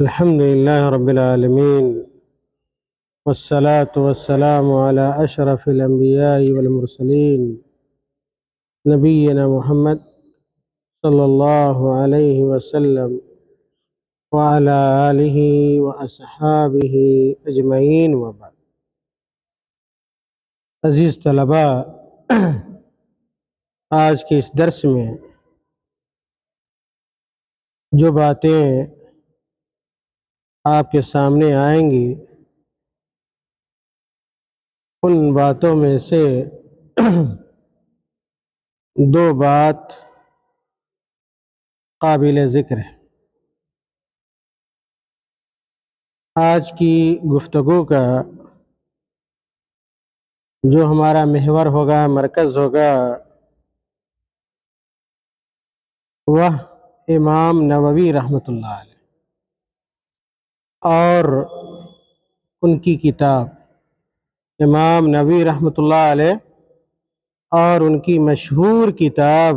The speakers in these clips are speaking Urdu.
الحمد لله رب العالمين والصلاة والسلام على أشرف الأنبياء والمرسلين نبينا محمد صلى الله عليه وسلم وعلى آله وأصحابه أجمعين وبعد. عزیز طلباء، آج کے اس درس میں جو باتیں آپ کے سامنے آئیں گی ان باتوں میں سے دو بات قابل ذکر ہے۔ آج کی گفتگو کا جو ہمارا محور ہوگا، مرکز ہوگا، وہ امام نووی رحمۃ اللہ علیہ اور ان کی کتاب امام نووی رحمۃ اللہ علیہ اور ان کی مشہور کتاب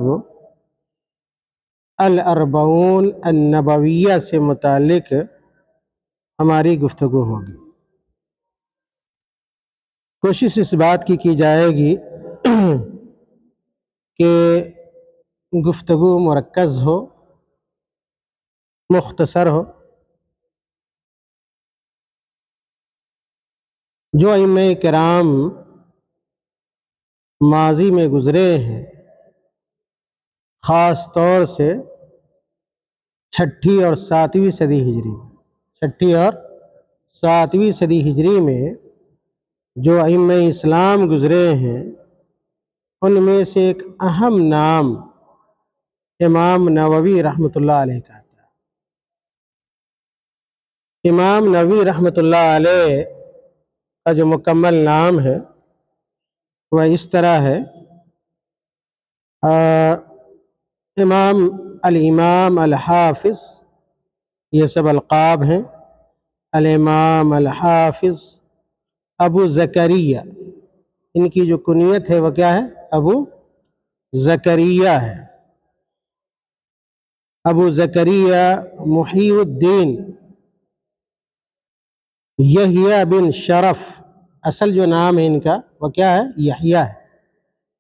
الاربعون النبویہ سے متعلق ہماری گفتگو ہوگی۔ کوشش اس بات کی جائے گی کہ گفتگو مرکز ہو، مختصر ہو۔ جو ائمہ کرام ماضی میں گزرے ہیں، خاص طور سے چھٹی اور ساتویں صدی ہجری میں جو ائمہ اسلام گزرے ہیں، ان میں سے ایک اہم نام امام نووی رحمۃ اللہ علیہ کا تھا۔ امام نووی رحمۃ اللہ علیہ کا جو مکمل نام ہے وہ اس طرح ہے: الامام الحافظ، یہ سب القاب ہیں۔ الامام الحافظ ابو زکریا، ان کی جو کنیت ہے وہ کیا ہے؟ ابو زکریا ہے۔ ابو زکریا محی الدین یحییٰ بن شرف، اصل جو نام ہے ان کا وہ کیا ہے؟ یحییٰ ہے۔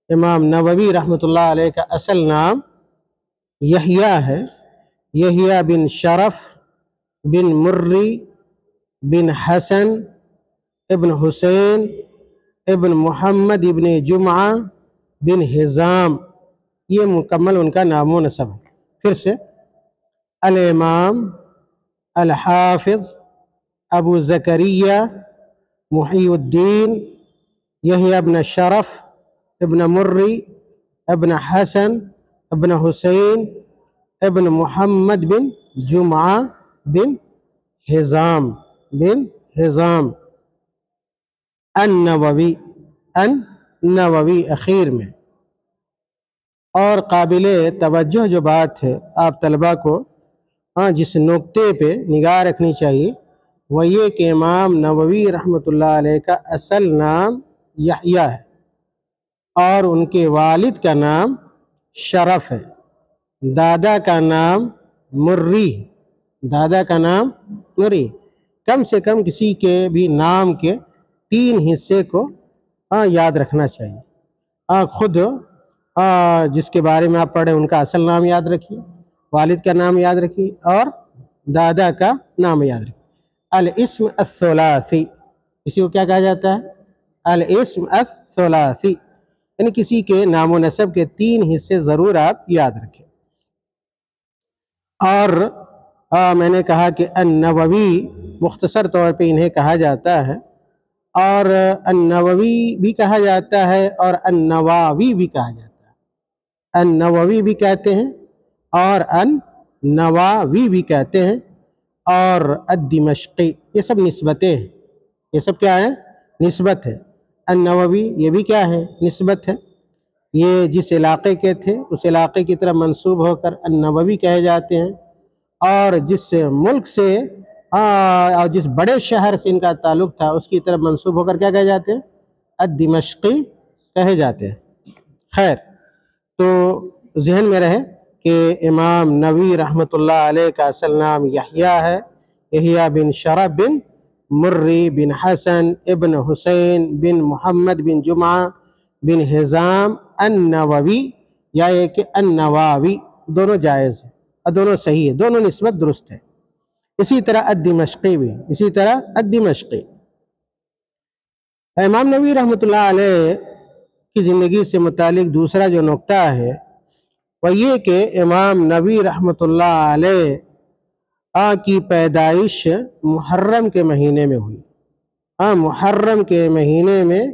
امام نووی رحمۃ اللہ علیہ کا اصل نام یحییٰ ہے۔ یحییٰ بن شرف بن مری بن حسن ابن حسین ابن محمد ابن جمعہ بن حزام، یہ مکمل ان کا نام و نسب ہے۔ پھر سے: الامام الحافظ ابو زکریا محی الدین یحییٰ بن شرف ابن مری ابن حسن ابن حسین ابن محمد بن جمعہ بن حزام النووی اخیر میں۔ اور قابل توجہ جو بات ہے آپ طلباء کو جس نقطے پہ نگاہ رکھنی چاہیے وہ یہ کہ امام نووی رحمۃ اللہ علیہ کا اصل نام یحییٰ ہے اور ان کے والد کا نام شرف ہے، دادا کا نام مری کم سے کم کسی کے بھی نام کے 3 حصے کو یاد رکھنا چاہیے۔ خود جس کے بارے میں آپ پڑھیں ان کا اصل نام یاد رکھیے، والد کا نام یاد رکھیے اور دادا کا نام یاد رکھیے۔ الاسم الثلاثی، اسی کو کیا کہا جاتا ہے؟ الاسم الثلاثی، یعنی کسی کے نام و نسب کے 3 حصے ضرور آپ یاد رکھیں۔ اور میں نے کہا کہ النووی مختصر طور پہ انہیں کہا جاتا ہے، اور النووی بھی کہا جاتا ہے اور النواوی بھی کہا جاتا ہے۔ النووی بھی کہتے ہیں اور النواوی بھی کہتے ہیں، اور الدمشقی، یہ سب نسبتیں ہیں۔ یہ سب کیا ہے؟ نسبت ہے۔ النووی یہ بھی کیا ہے؟ نسبت ہے۔ یہ جس علاقے کے تھے اس علاقے کی طرف منسوب ہو کر النووی کہے جاتے ہیں، اور جس ملک سے اور جس بڑے شہر سے ان کا تعلق تھا اس کی طرف منسوب ہو کر کیا کہے جاتے ہیں؟ الدمشقی کہے جاتے ہیں۔ خیر، تو ذہن میں رہے کہ امام نووی رحمۃ اللہ علیہ کا اصل نام یحییٰ ہے، یحییٰ بن شرف بن مرری بن حسن ابن حسین بن محمد بن جمعہ بن حزام النووی، یا یہ کہ النواوی، دونوں جائز ہیں اور دونوں صحیح ہے، دونوں نسبت درست ہے۔ اسی طرح الدمشقی بھی، اسی طرح الدمشقی۔ امام نووی رحمۃ اللہ علیہ کی زندگی سے متعلق دوسرا جو نقطہ ہے وہ یہ کہ امام نووی رحمۃ اللہ علیہ کی پیدائش محرم کے مہینے میں ہوئی، محرم کے مہینے میں،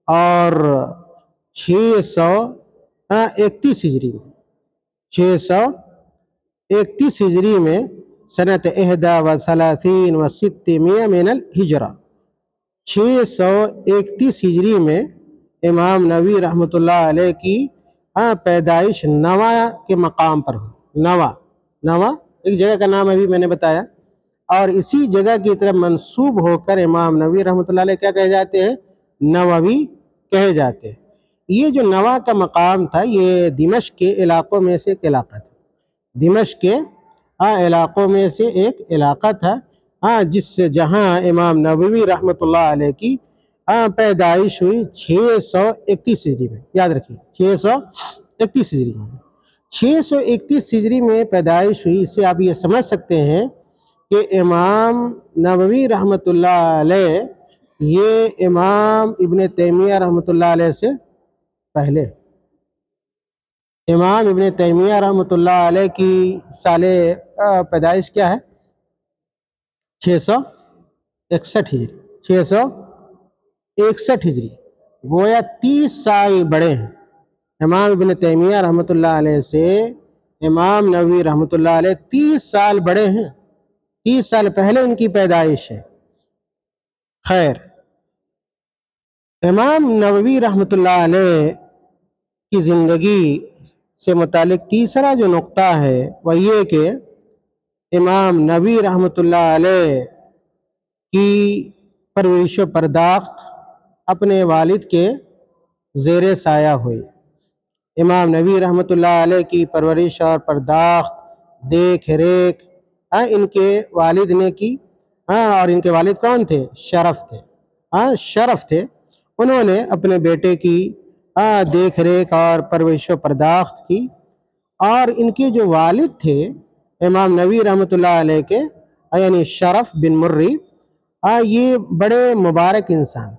اور 631 ہجری میں، 631 ہجری میں، سنت 31 و 600 من الہجرہ، 631 ہجری میں امام نووی رحمۃ اللہ علیہ کی پیدائش نوا کے مقام پر ہوئی۔ نوا ایک جگہ کا نام ابھی میں نے بتایا، اور اسی جگہ کی طرف منسوب ہو کر امام نووی رحمۃ اللہ علیہ کیا کہے جاتے ہیں؟ نووی کہے جاتے ہیں۔ یہ جو نوا کا مقام تھا یہ دمشق کے علاقوں میں سے ایک علاقہ تھا، دمشق کے علاقوں میں سے ایک علاقہ تھا، جہاں امام نووی رحمۃ اللہ علیہ کی پیدائش ہوئی 631 ہجری میں۔ یاد رکھیے 631 ہجری میں، 631 ہجری میں پیدائش ہوئی۔ اس سے آپ یہ سمجھ سکتے ہیں کہ امام نووی رحمۃ اللہ علیہ یہ امام ابن تیمیہ رحمۃ اللہ علیہ سے پہلے، امام ابن تیمیہ رحمۃ اللہ علیہ کی سال پیدائش کیا ہے؟ 661 ہجری، 661 ہجری، گویا 30 سال بڑے ہیں امام ابن تیمیہ رحمۃ اللہ علیہ سے۔ امام نووی رحمۃ اللہ علیہ 30 سال بڑے ہیں، 30 سال پہلے ان کی پیدائش ہے۔ خیر، امام نووی رحمۃ اللہ علیہ کی زندگی سے متعلق تیسرا جو نقطہ ہے وہ یہ کہ امام نووی رحمۃ اللہ علیہ کی پرورش و پرداخت اپنے والد کے زیر سایہ ہوئی۔ امام نووی رحمۃ اللہ علیہ کی پرورش اور پرداخت، دیکھ ریکھ ان کے والد نے کی، اور ان کے والد کون تھے؟ شرف تھے، شرف تھے۔ انہوں نے اپنے بیٹے کی دیکھ ریکھ اور پرورش و پرداخت کی، اور ان کے جو والد تھے امام نووی رحمۃ اللہ علیہ کے، یعنی شرف بن مرری، یہ بڑے مبارک انسان تھے،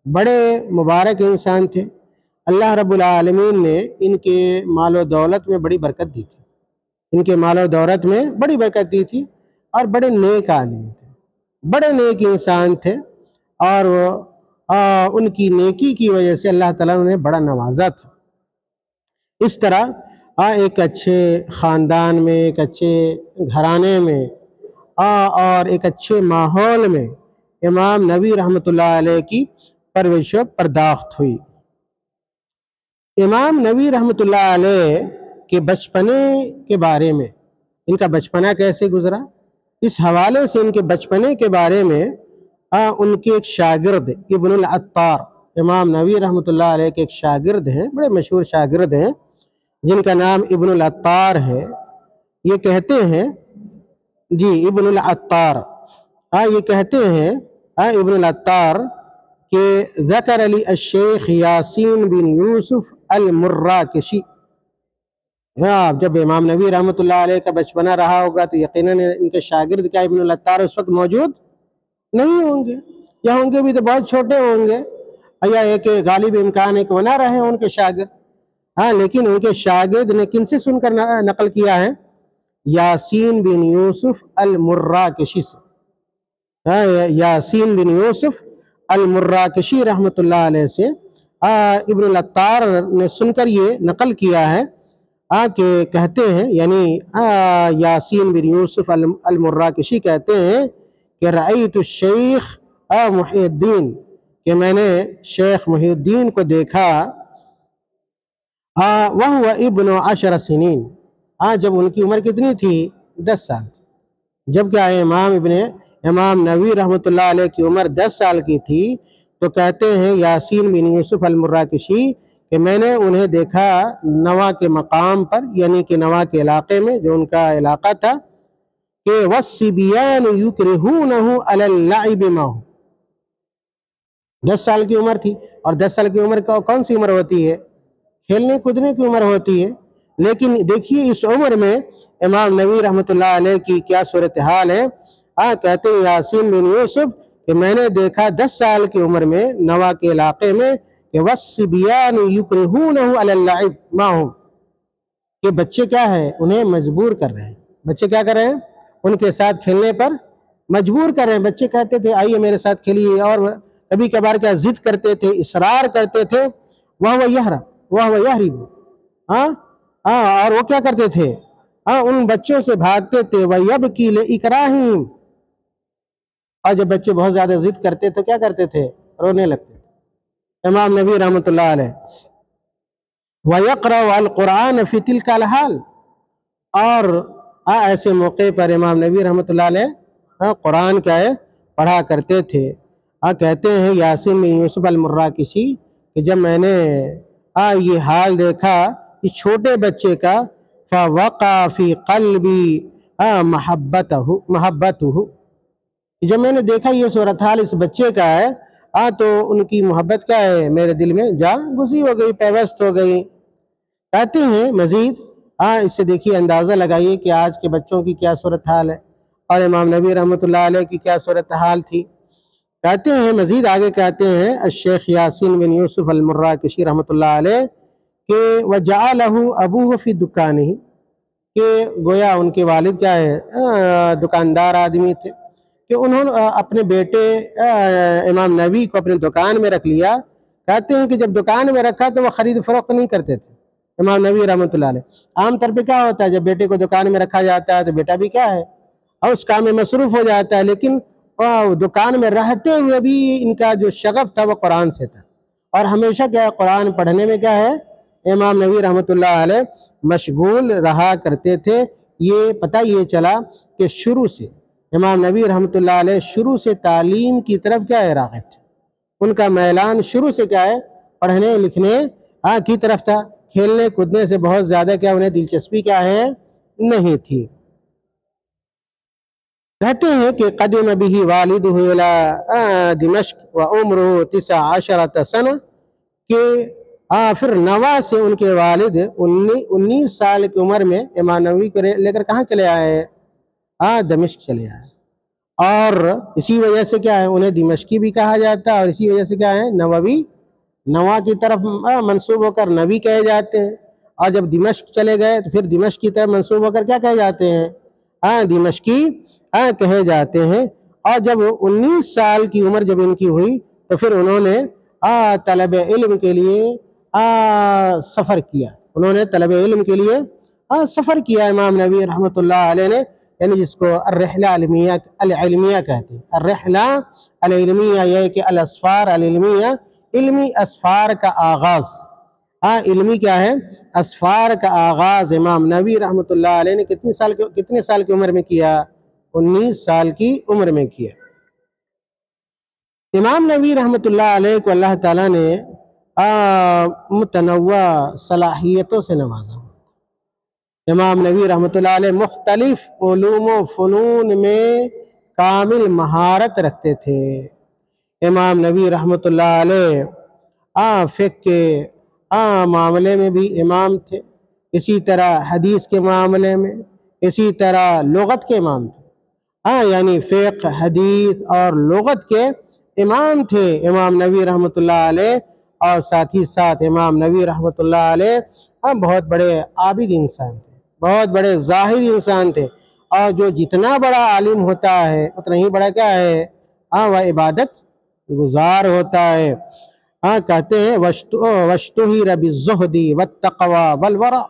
بڑے مبارک انسان تھے۔ اللہ رب العالمین نے ان کے مال و دولت میں بڑی برکت دی تھی، ان کے مال و دولت میں بڑی برکت دی تھی، اور بڑے نیک آدمی تھے، بڑے نیک انسان تھے، اور ان کی نیکی کی وجہ سے اللہ تعالیٰ نے انہیں بڑا نوازا تھا۔ اس طرح ایک اچھے خاندان میں، ایک اچھے گھرانے میں، اور ایک اچھے ماحول میں امام نووی رحمۃ اللہ علیہ کی پرورش و پرداخت ہوئی۔ امام نووی رحمۃ اللہ علیہ کے بچپنے کے بارے میں، ان کا بچپنا کیسے گزرا، اس حوالے سے ان کے بچپنے کے بارے میں ان کے ایک شاگرد ابن العطار، امام نووی رحمۃ اللہ علیہ کے ایک شاگرد ہیں، بڑے مشہور شاگرد ہیں، جن کا نام ابن العطار ہے۔ یہ کہتے ہیں، جی ابن العطار، یہ کہتے ہیں ابن العطار کہ ذکر علی الشیخ یاسین بن یوسف المراکشی۔ جب امام نووی رحمۃ اللہ علیہ کا بچپنا رہا ہوگا تو یقیناً ان کے شاگرد کیا ابن العطار اس وقت موجود نہیں ہوں گے، یا ہوں گے بھی تو بہت چھوٹے ہوں گے، یا ایک غالب امکان ہے کہ وہ نہ رہے ان کے شاگرد۔ لیکن ان کے شاگرد نے کن سے سن کر نقل کیا ہے؟ یاسین بن یوسف المراکشی سے، یاسین بن یوسف المراکشی رحمۃ اللہ علیہ سے ابن العطار نے سن کر یہ نقل کیا ہے کہ کہتے ہیں، یعنی یاسین بن یوسف المراکشی کہتے ہیں کہ رأیت الشیخ محی الدین، کہ میں نے شیخ محی الدین کو دیکھا، وہو ابن 10 سنین، جب ان کی عمر کتنی تھی؟ 10 سال، جب کہ امام نووی رحمۃ اللہ علیہ کی عمر 10 سال کی تھی، تو کہتے ہیں یاسین بن یوسف المراکشی کہ میں نے انہیں دیکھا نوا کے مقام پر، یعنی کہ نوا کے علاقے میں، جو ان کا علاقہ تھا، کہ وَالصِّبْيَانُ يُكْرِهُونَهُ عَلَى اللَّعِبِ مَعَهُ، 10 سال کی عمر تھی، اور 10 سال کی عمر کا کون سی عمر ہوتی ہے؟ کھیلنے کودنے کی عمر ہوتی ہے۔ لیکن دیکھیے اس عمر میں امام نووی رحمۃ اللہ علیہ کی کیا صورتحال ہے۔ کہتے ہیں یاسین بن یوسف کہ میں نے دیکھا 10 سال کی عمر میں نوا کے علاقے میں کہ وَالصِّبْيَانُ يُكْرِهُونَهُ عَلَى اللَّعِبِ مَعَهُمْ، کہ بچے کیا ہے انہیں مجبور کر رہے ہیں، بچے کیا کر رہے ہیں ان کے ساتھ کھیلنے پر مجبور کر رہے ہیں۔ بچے کہتے تھے آئیے میرے ساتھ کھیلیے، اور کبھی کبھار کیا ضد کرتے تھے، اصرار کرتے تھے، وَهُوَ يَهْرَبُ وَهُوَ يَهْرِبُ، اور وہ کیا کرتے تھے، ان بچوں سے بھاگتے تھے، وَيَبْكِي لِإِكْرَاهِهِمْ، اور جب بچے بہت زیادہ ضد کرتے تو کیا کرتے تھے، رونے لگتے تھے۔ امام نووی رحمۃ اللہ علیہ وَيَقْرَأُ الْقُرْآنَ فِي تِلْكَ الْحَالِ، اور ایسے موقع پر امام نووی رحمۃ اللہ علیہ قرآن کیا ہے پڑھا کرتے تھے۔ کہتے ہیں یاسین بن یوسف المراکشی کہ جب میں نے یہ حال دیکھا اس چھوٹے بچے کا، فَوَقَعَ فِي قَلْبِي مَحَبَّتُهُ، جب میں نے دیکھا یہ صورتحال اس بچے کا ہے، تو ان کی محبت کیا ہے میرے دل میں جا گزی ہو گئی، پیوست ہو گئی۔ کہتے ہیں مزید اس سے دیکھیے اندازہ لگائیے کہ آج کے بچوں کی کیا صورتحال ہے اور امام نووی رحمۃ اللہ علیہ کی کیا صورتحال تھی۔ کہتے ہیں مزید آگے کہتے ہیں الشیخ یاسین بن یوسف المراکشی رحمۃ اللہ علیہ کہ وَجَعَلَهُ أَبُوهُ فِي دُكَانِهِ، کہ گویا ان کے والد کیا ہے دکاندار آدمی تھے، کہ انہوں نے اپنے بیٹے امام نووی کو اپنے دکان میں رکھ لیا۔ کہتے ہیں کہ جب دکان میں رکھا تو وہ خرید فروخت نہیں کرتے تھے امام نووی رحمۃ اللہ علیہ۔ عام طور پہ کیا ہوتا ہے جب بیٹے کو دکان میں رکھا جاتا ہے تو بیٹا بھی کیا ہے اور اس کام میں مصروف ہو جاتا ہے، لیکن دکان میں رہتے ہوئے بھی ان کا جو شغف تھا وہ قرآن سے تھا، اور ہمیشہ کیا ہے قرآن پڑھنے میں کیا ہے امام نووی رحمۃ اللہ علیہ مشغول رہا کرتے تھے۔ یہ پتہ یہ چلا کہ شروع سے امام نووی رحمۃ اللہ علیہ شروع سے تعلیم کی طرف کیا ہے راغب تھے، ان کا میلان شروع سے کیا ہے پڑھنے لکھنے کی طرف تھا، کھیلنے کودنے سے بہت زیادہ کیا انہیں دلچسپی کیا ہے نہیں تھی۔ کہتے ہیں کہ قدم به والدہ الى دمشق وعمرہ 19 سنہ، کہ پھر نوا سے ان کے والد 19 سال کی عمر میں امام نووی کو لے کر کہاں چلے آئے، دمشق چلے آئے، اور اسی وجہ سے کیا ہے انہیں دمشقی بھی کہا جاتا ہے، اور اسی وجہ سے کیا ہے نووی، نوا کی طرف منسوب ہو کر نبی کہے جاتے ہیں، اور جب دمشق چلے گئے تو پھر دمشق کی طرف منسوب ہو کر کیا کہے جاتے ہیں، دمشقی کہے جاتے ہیں۔ اور جب 19 سال کی عمر جب ان کی ہوئی تو پھر انہوں نے طلب علم کے لیے سفر کیا، انہوں نے طلب علم کے لیے سفر کیا امام نووی رحمۃ اللہ علیہ نے، یعنی جس کو الرحلہ العلمیہ کہتے ہیں۔ الرحلہ العلمیہ یہ کہ الاسفار العلمیہ، علمی اسفار کا آغاز، علمی کیا ہے اسفار کا آغاز امام نووی رحمۃ اللہ علیہ نے کتنے سال کی عمر میں کیا، 19 سال کی عمر میں کیا۔ امام نووی رحمۃ اللہ علیہ کو اللہ تعالیٰ نے متنوع صلاحیتوں سے نوازا۔ امام نووی رحمۃ اللہ علیہ مختلف علوم و فنون میں کامل مہارت رکھتے تھے۔ امام نووی رحمۃ اللہ علیہ فقہ کے معاملے میں بھی امام تھے، اسی طرح حدیث کے معاملے میں، اسی طرح لغت کے امام تھے، یعنی فقہ حدیث اور لغت کے امام تھے امام نووی رحمۃ اللہ علیہ۔ اور ساتھ ہی ساتھ امام نووی رحمۃ اللہ علیہ بہت بڑے عابد انسان تھے، بہت بڑے زاہد انسان تھے، اور جو جتنا بڑا عالم ہوتا ہے اتنا ہی بڑا کیا ہے وہ عبادت گزار ہوتا ہے۔ کہتے ہیں وَاشْتُهِرَ بِالزُّهْدِ وَالتَّقْوَى وَالْوَرَعِ،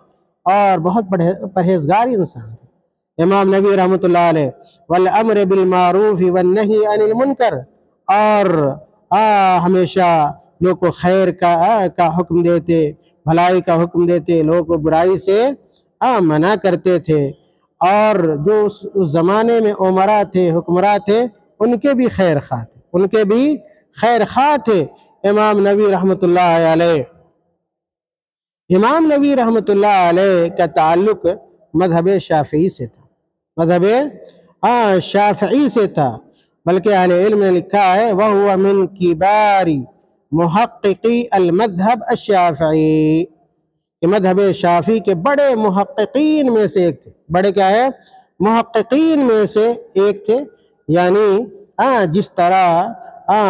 اور بہت بڑے پرہیزگار انسان تھے امام نووی رحمۃ اللہ علیہ۔ وَالْأَمْرِ بِالْمَعْرُوفِ وَالنَّهِي عَنِ الْمُنْكَرِ، اور ہمیشہ لوگ کو خیر کا حکم دیتے، بھلائی کا حکم دیتے، لوگوں کو برائی سے منع کرتے تھے، اور جو اس زمانے میں عمراء تھے، حکمراں تھے، ان کے بھی خیر خواہ تھے، ان کے بھی خیر خواہ تھے امام نووی رحمۃ اللہ علیہ۔ امام نووی رحمۃ اللہ علیہ کا تعلق مذہب شافعی سے تھا، مذہب شافعی سے تھا، بلکہ اہل علم نے لکھا ہے وَهُوَ مِن كِبَارِ محققی المذہب الشافعی، کہ مذہب شافعی کے بڑے محققین میں سے ایک تھے۔ بڑے کیا ہے؟ محققین میں سے ایک تھے، یعنی جس طرح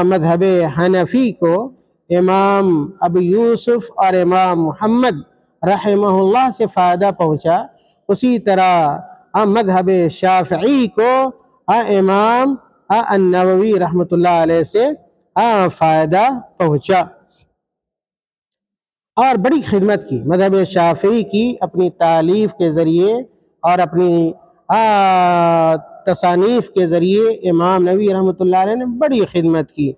مذہب حنفی کو امام ابو یوسف اور امام محمد رحمہ اللہ سے فائدہ پہنچا، اسی طرح مذہب شافعی کو امام النووی رحمۃ اللہ علیہ سے فائدہ پہنچا، اور بڑی خدمت کی مذہب شافعی کی اپنی تالیف کے ذریعے اور اپنی تصانیف کے ذریعے امام نووی رحمۃ اللہ علیہ نے بڑی خدمت کی۔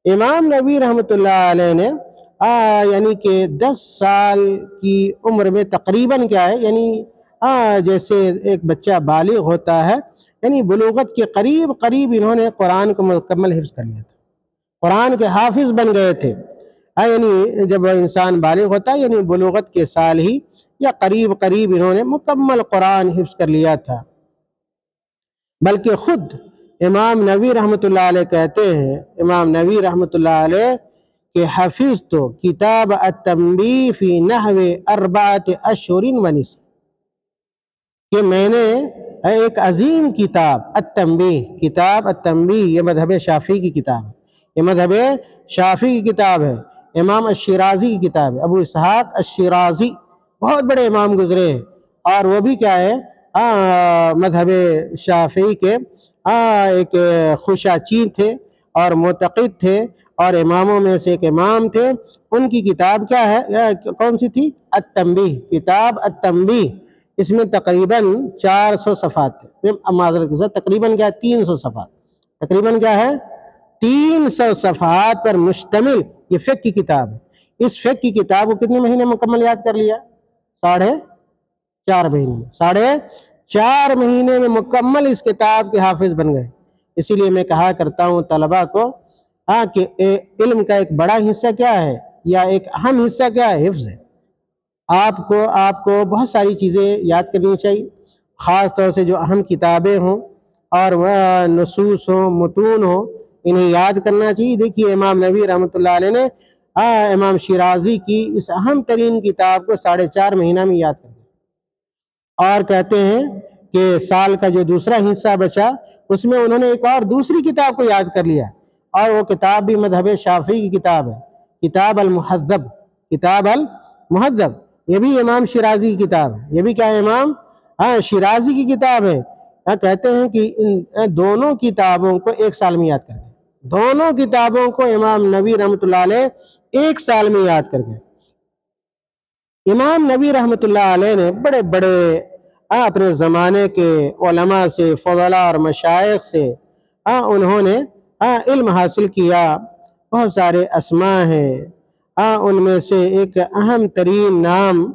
امام نووی رحمۃ اللہ علیہ نے یعنی کہ 10 سال کی عمر میں تقریباً کیا ہے، یعنی جیسے ایک بچہ بالغ ہوتا ہے، یعنی بلوغت کے قریب قریب انہوں نے قرآن کو مکمل حفظ کر لیا تھا، قرآن کے حافظ بن گئے تھے۔ یعنی جب انسان بالغ ہوتا ہے یعنی بلوغت کے سال ہی یا قریب قریب انہوں نے مکمل قرآن حفظ کر لیا تھا، بلکہ خود امام نووی رحمۃ اللہ علیہ کہتے ہیں، امام نووی رحمۃ اللہ علیہ کہ حفظت کتاب التنبیہ فی نحو 4 اشہر ونصف، کہ میں نے ایک عظیم کتاب التنبیہ، کتاب التنبیہ یہ مذہب شافعی کی کتاب ہے، یہ مذہب شافعی کی کتاب ہے، امام الشیرازی کی کتاب ہے، ابو اسحاق الشیرازی بہت بڑے امام گزرے ہیں، اور وہ بھی کیا ہے مذہب شافعی کے ایک خشاچیر تھے اور معتقد تھے، اور اماموں میں سے ایک امام تھے۔ ان کی کتاب کیا ہے، کون سی تھی؟ التنبیہ، کتاب التنبیہ، اس میں تقریباً 400 صفحات تھے، معذرت کے ساتھ تقریباً کیا ہے 300 صفحات، تقریباً کیا ہے 300 صفحات پر مشتمل یہ فقہ کی کتاب ہے۔ اس فقہ کی کتاب کو کتنے مہینے مکمل یاد کر لیا؟ 4.5 مہینے، 4.5 مہینے میں مکمل اس کتاب کے حافظ بن گئے۔ اسی لیے میں کہا کرتا ہوں طلباء کو کہ علم کا ایک بڑا حصہ کیا ہے یا ایک اہم حصہ کیا ہے؟ حفظ ہے۔ آپ کو بہت ساری چیزیں یاد کرنی چاہیے، خاص طور سے جو اہم کتابیں ہوں اور نصوص ہوں، متون ہوں، انہیں یاد کرنا چاہیے۔ دیکھیے امام نووی رحمۃ اللہ علیہ نے امام شیرازی کی اس اہم ترین کتاب کو 4.5 مہینہ میں یاد کر دیا، اور کہتے ہیں کہ سال کا جو دوسرا حصہ بچا اس میں انہوں نے ایک اور دوسری کتاب کو یاد کر لیا، اور وہ کتاب بھی مذہب شافعی کی کتاب ہے، کتاب المہذب، کتاب المہذب، یہ بھی امام شیرازی کی کتاب ہے، یہ بھی کیا ہے امام شیرازی کی کتاب ہے۔ کہتے ہیں کہ ان دونوں کتابوں کو 1 سال میں یاد کر گئے، دونوں کتابوں کو امام نووی رحمۃ اللہ علیہ 1 سال میں یاد کر گئے۔ امام نووی رحمۃ اللہ علیہ نے بڑے بڑے اپنے زمانے کے علماء سے، فضلاء اور مشائخ سے انہوں نے علم حاصل کیا، بہت سارے اسماء ہیں، ان میں سے ایک اہم ترین نام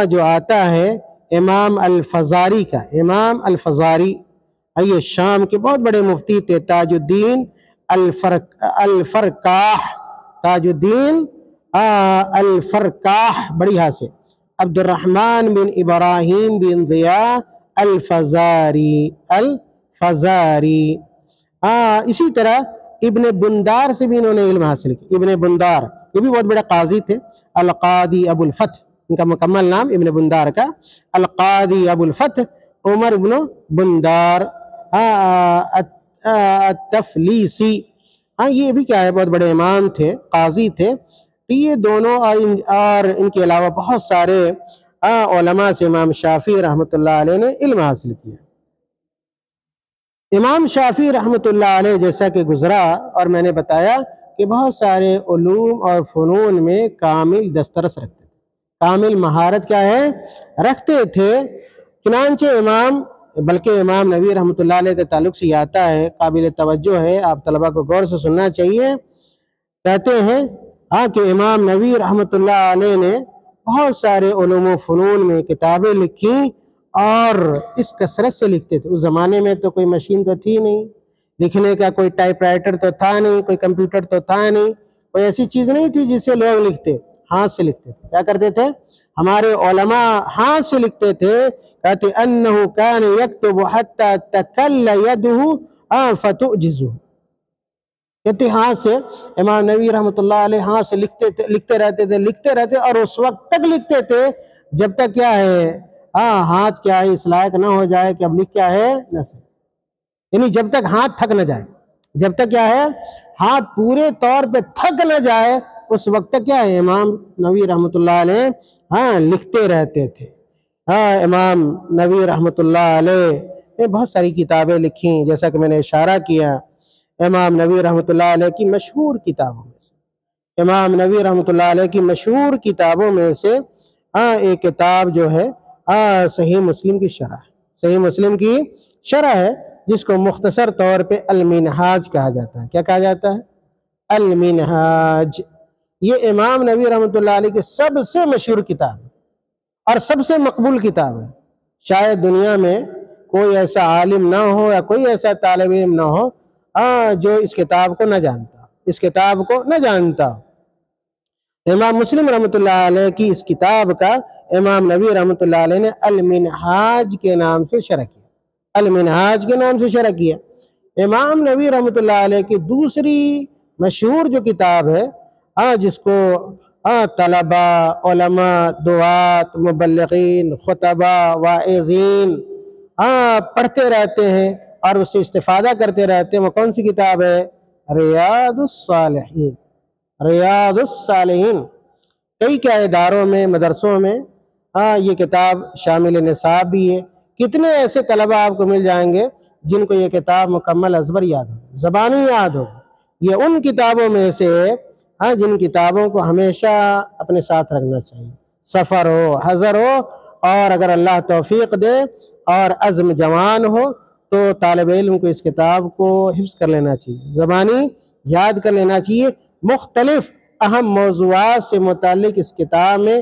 جو آتا ہے امام الفزاری کا، امام الفزاری، یہ شام کے بہت بڑے مفتی تھے، تاج الدین الفرکاح، تاج الدین الفرکاح، بڑی ہاں سے عبد الرحمن بن ابراہیم بن ضیاء الفزاری، اسی طرح ابن بندار سے بھی انہوں نے علم حاصل کیا۔ ابن بندار یہ بھی بہت بڑے قاضی تھے، القاضی ابو الفتح، ان کا مکمل نام ابن بندار کا، القاضی ابو الفتح عمر بن بندار التفلیسی، یہ بھی کیا ہے بہت بڑے امام تھے، قاضی تھے۔ یہ دونوں اور ان کے علاوہ بہت سارے علماء سے امام شافعی رحمۃ اللہ علیہ نے علم حاصل کیا۔ امام شافعی رحمۃ اللہ علیہ جیسا کہ گزرا اور میں نے بتایا کہ بہت سارے علوم اور فنون میں کامل دسترس رکھتے تھے، کامل مہارت کیا ہے رکھتے تھے۔ چنانچہ بلکہ امام نووی رحمۃ اللہ علیہ کے تعلق سے یہ آتا ہے، قابل توجہ ہے، آپ طلباء کو غور سے سننا چاہیے۔ کہتے ہیں کہ امام نووی رحمۃ اللہ علیہ نے بہت سارے علوم و فنون میں کتابیں لکھی، اور اس کثرت سے لکھتے تھے۔ اس زمانے میں تو کوئی مشین تو تھی نہیں، لکھنے کا کوئی ٹائپ رائٹر تو تھا نہیں، کوئی کمپیوٹر تو تھا نہیں، کوئی ایسی چیز نہیں تھی جس سے لوگ لکھتے، ہاتھ سے لکھتے تھے۔ کیا کرتے تھے؟ ہمارے علماء ہاتھ سے لکھتے تھے، کہتے انہ کان یکتب حتی تکل یدہ فتعجزہ، کہتے ہاتھ سے امام نووی رحمۃ اللہ علیہ ہاتھ سے لکھتے رہتے اور اس وقت تک لکھتے تھے جب تک کیا ہے ہاتھ کیا ہے اس لائق نہ ہو جائے کہ اب لکھ کیا ہے نہ سکے، یعنی جب تک ہاتھ تھک نہ جائے، جب تک کیا ہے ہاتھ پورے طور پہ تھک نہ جائے اس وقت تک کیا ہے امام نووی رحمۃ اللہ علیہ لکھتے رہتے تھے۔ امام نووی رحمۃ اللہ علیہ نے بہت ساری کتابیں لکھیں، جیسا کہ میں نے اشارہ کیا، امام نووی رحمۃ اللہ علیہ کی مشہور کتابوں میں سے، امام نووی رحمۃ اللہ علیہ کی مشہور کتابوں میں سے ایک کتاب جو ہے صحیح مسلم کی شرح ہے، صحیح مسلم کی شرح ہے، جس کو مختصر طور پہ المنہاج کہا جاتا ہے۔ کیا کہا جاتا ہے؟ المنہاج۔ یہ امام نووی رحمۃ اللہ علیہ کی سب سے مشہور کتاب ہے اور سب سے مقبول کتاب ہے۔ شاید دنیا میں کوئی ایسا عالم نہ ہو یا کوئی ایسا طالب علم نہ ہو جو اس کتاب کو نہ جانتا، اس کتاب کو نہ جانتا۔ امام مسلم رحمۃ اللہ علیہ کی اس کتاب کا امام نووی رحمۃ اللہ علیہ نے المنہاج کے نام سے شرح کیا، المنہاج کے نام سے شرح کیا۔ امام نووی رحمۃ اللہ علیہ کی دوسری مشہور جو کتاب ہے جس کو طلباء، علماء، دعات، مبلغین، خطباء، واعظین پڑھتے رہتے ہیں اور اس سے استفادہ کرتے رہتے ہیں، وہ کون سی کتاب ہے؟ ریاض الصالحین۔ ریاض الصالحین کئی کیا اداروں میں، مدرسوں میں یہ کتاب شامل نصاب بھی ہے۔ کتنے ایسے طلباء آپ کو مل جائیں گے جن کو یہ کتاب مکمل ازبر یاد ہو، زبانی یاد ہو۔ یہ ان کتابوں میں سے جن کتابوں کو ہمیشہ اپنے ساتھ رکھنا چاہیے، سفر ہو، حضر ہو، اور اگر اللہ توفیق دے اور عزم جوان ہو تو طالب علم کو اس کتاب کو حفظ کر لینا چاہیے، زبانی یاد کر لینا چاہیے۔ مختلف اہم موضوعات سے متعلق اس کتاب میں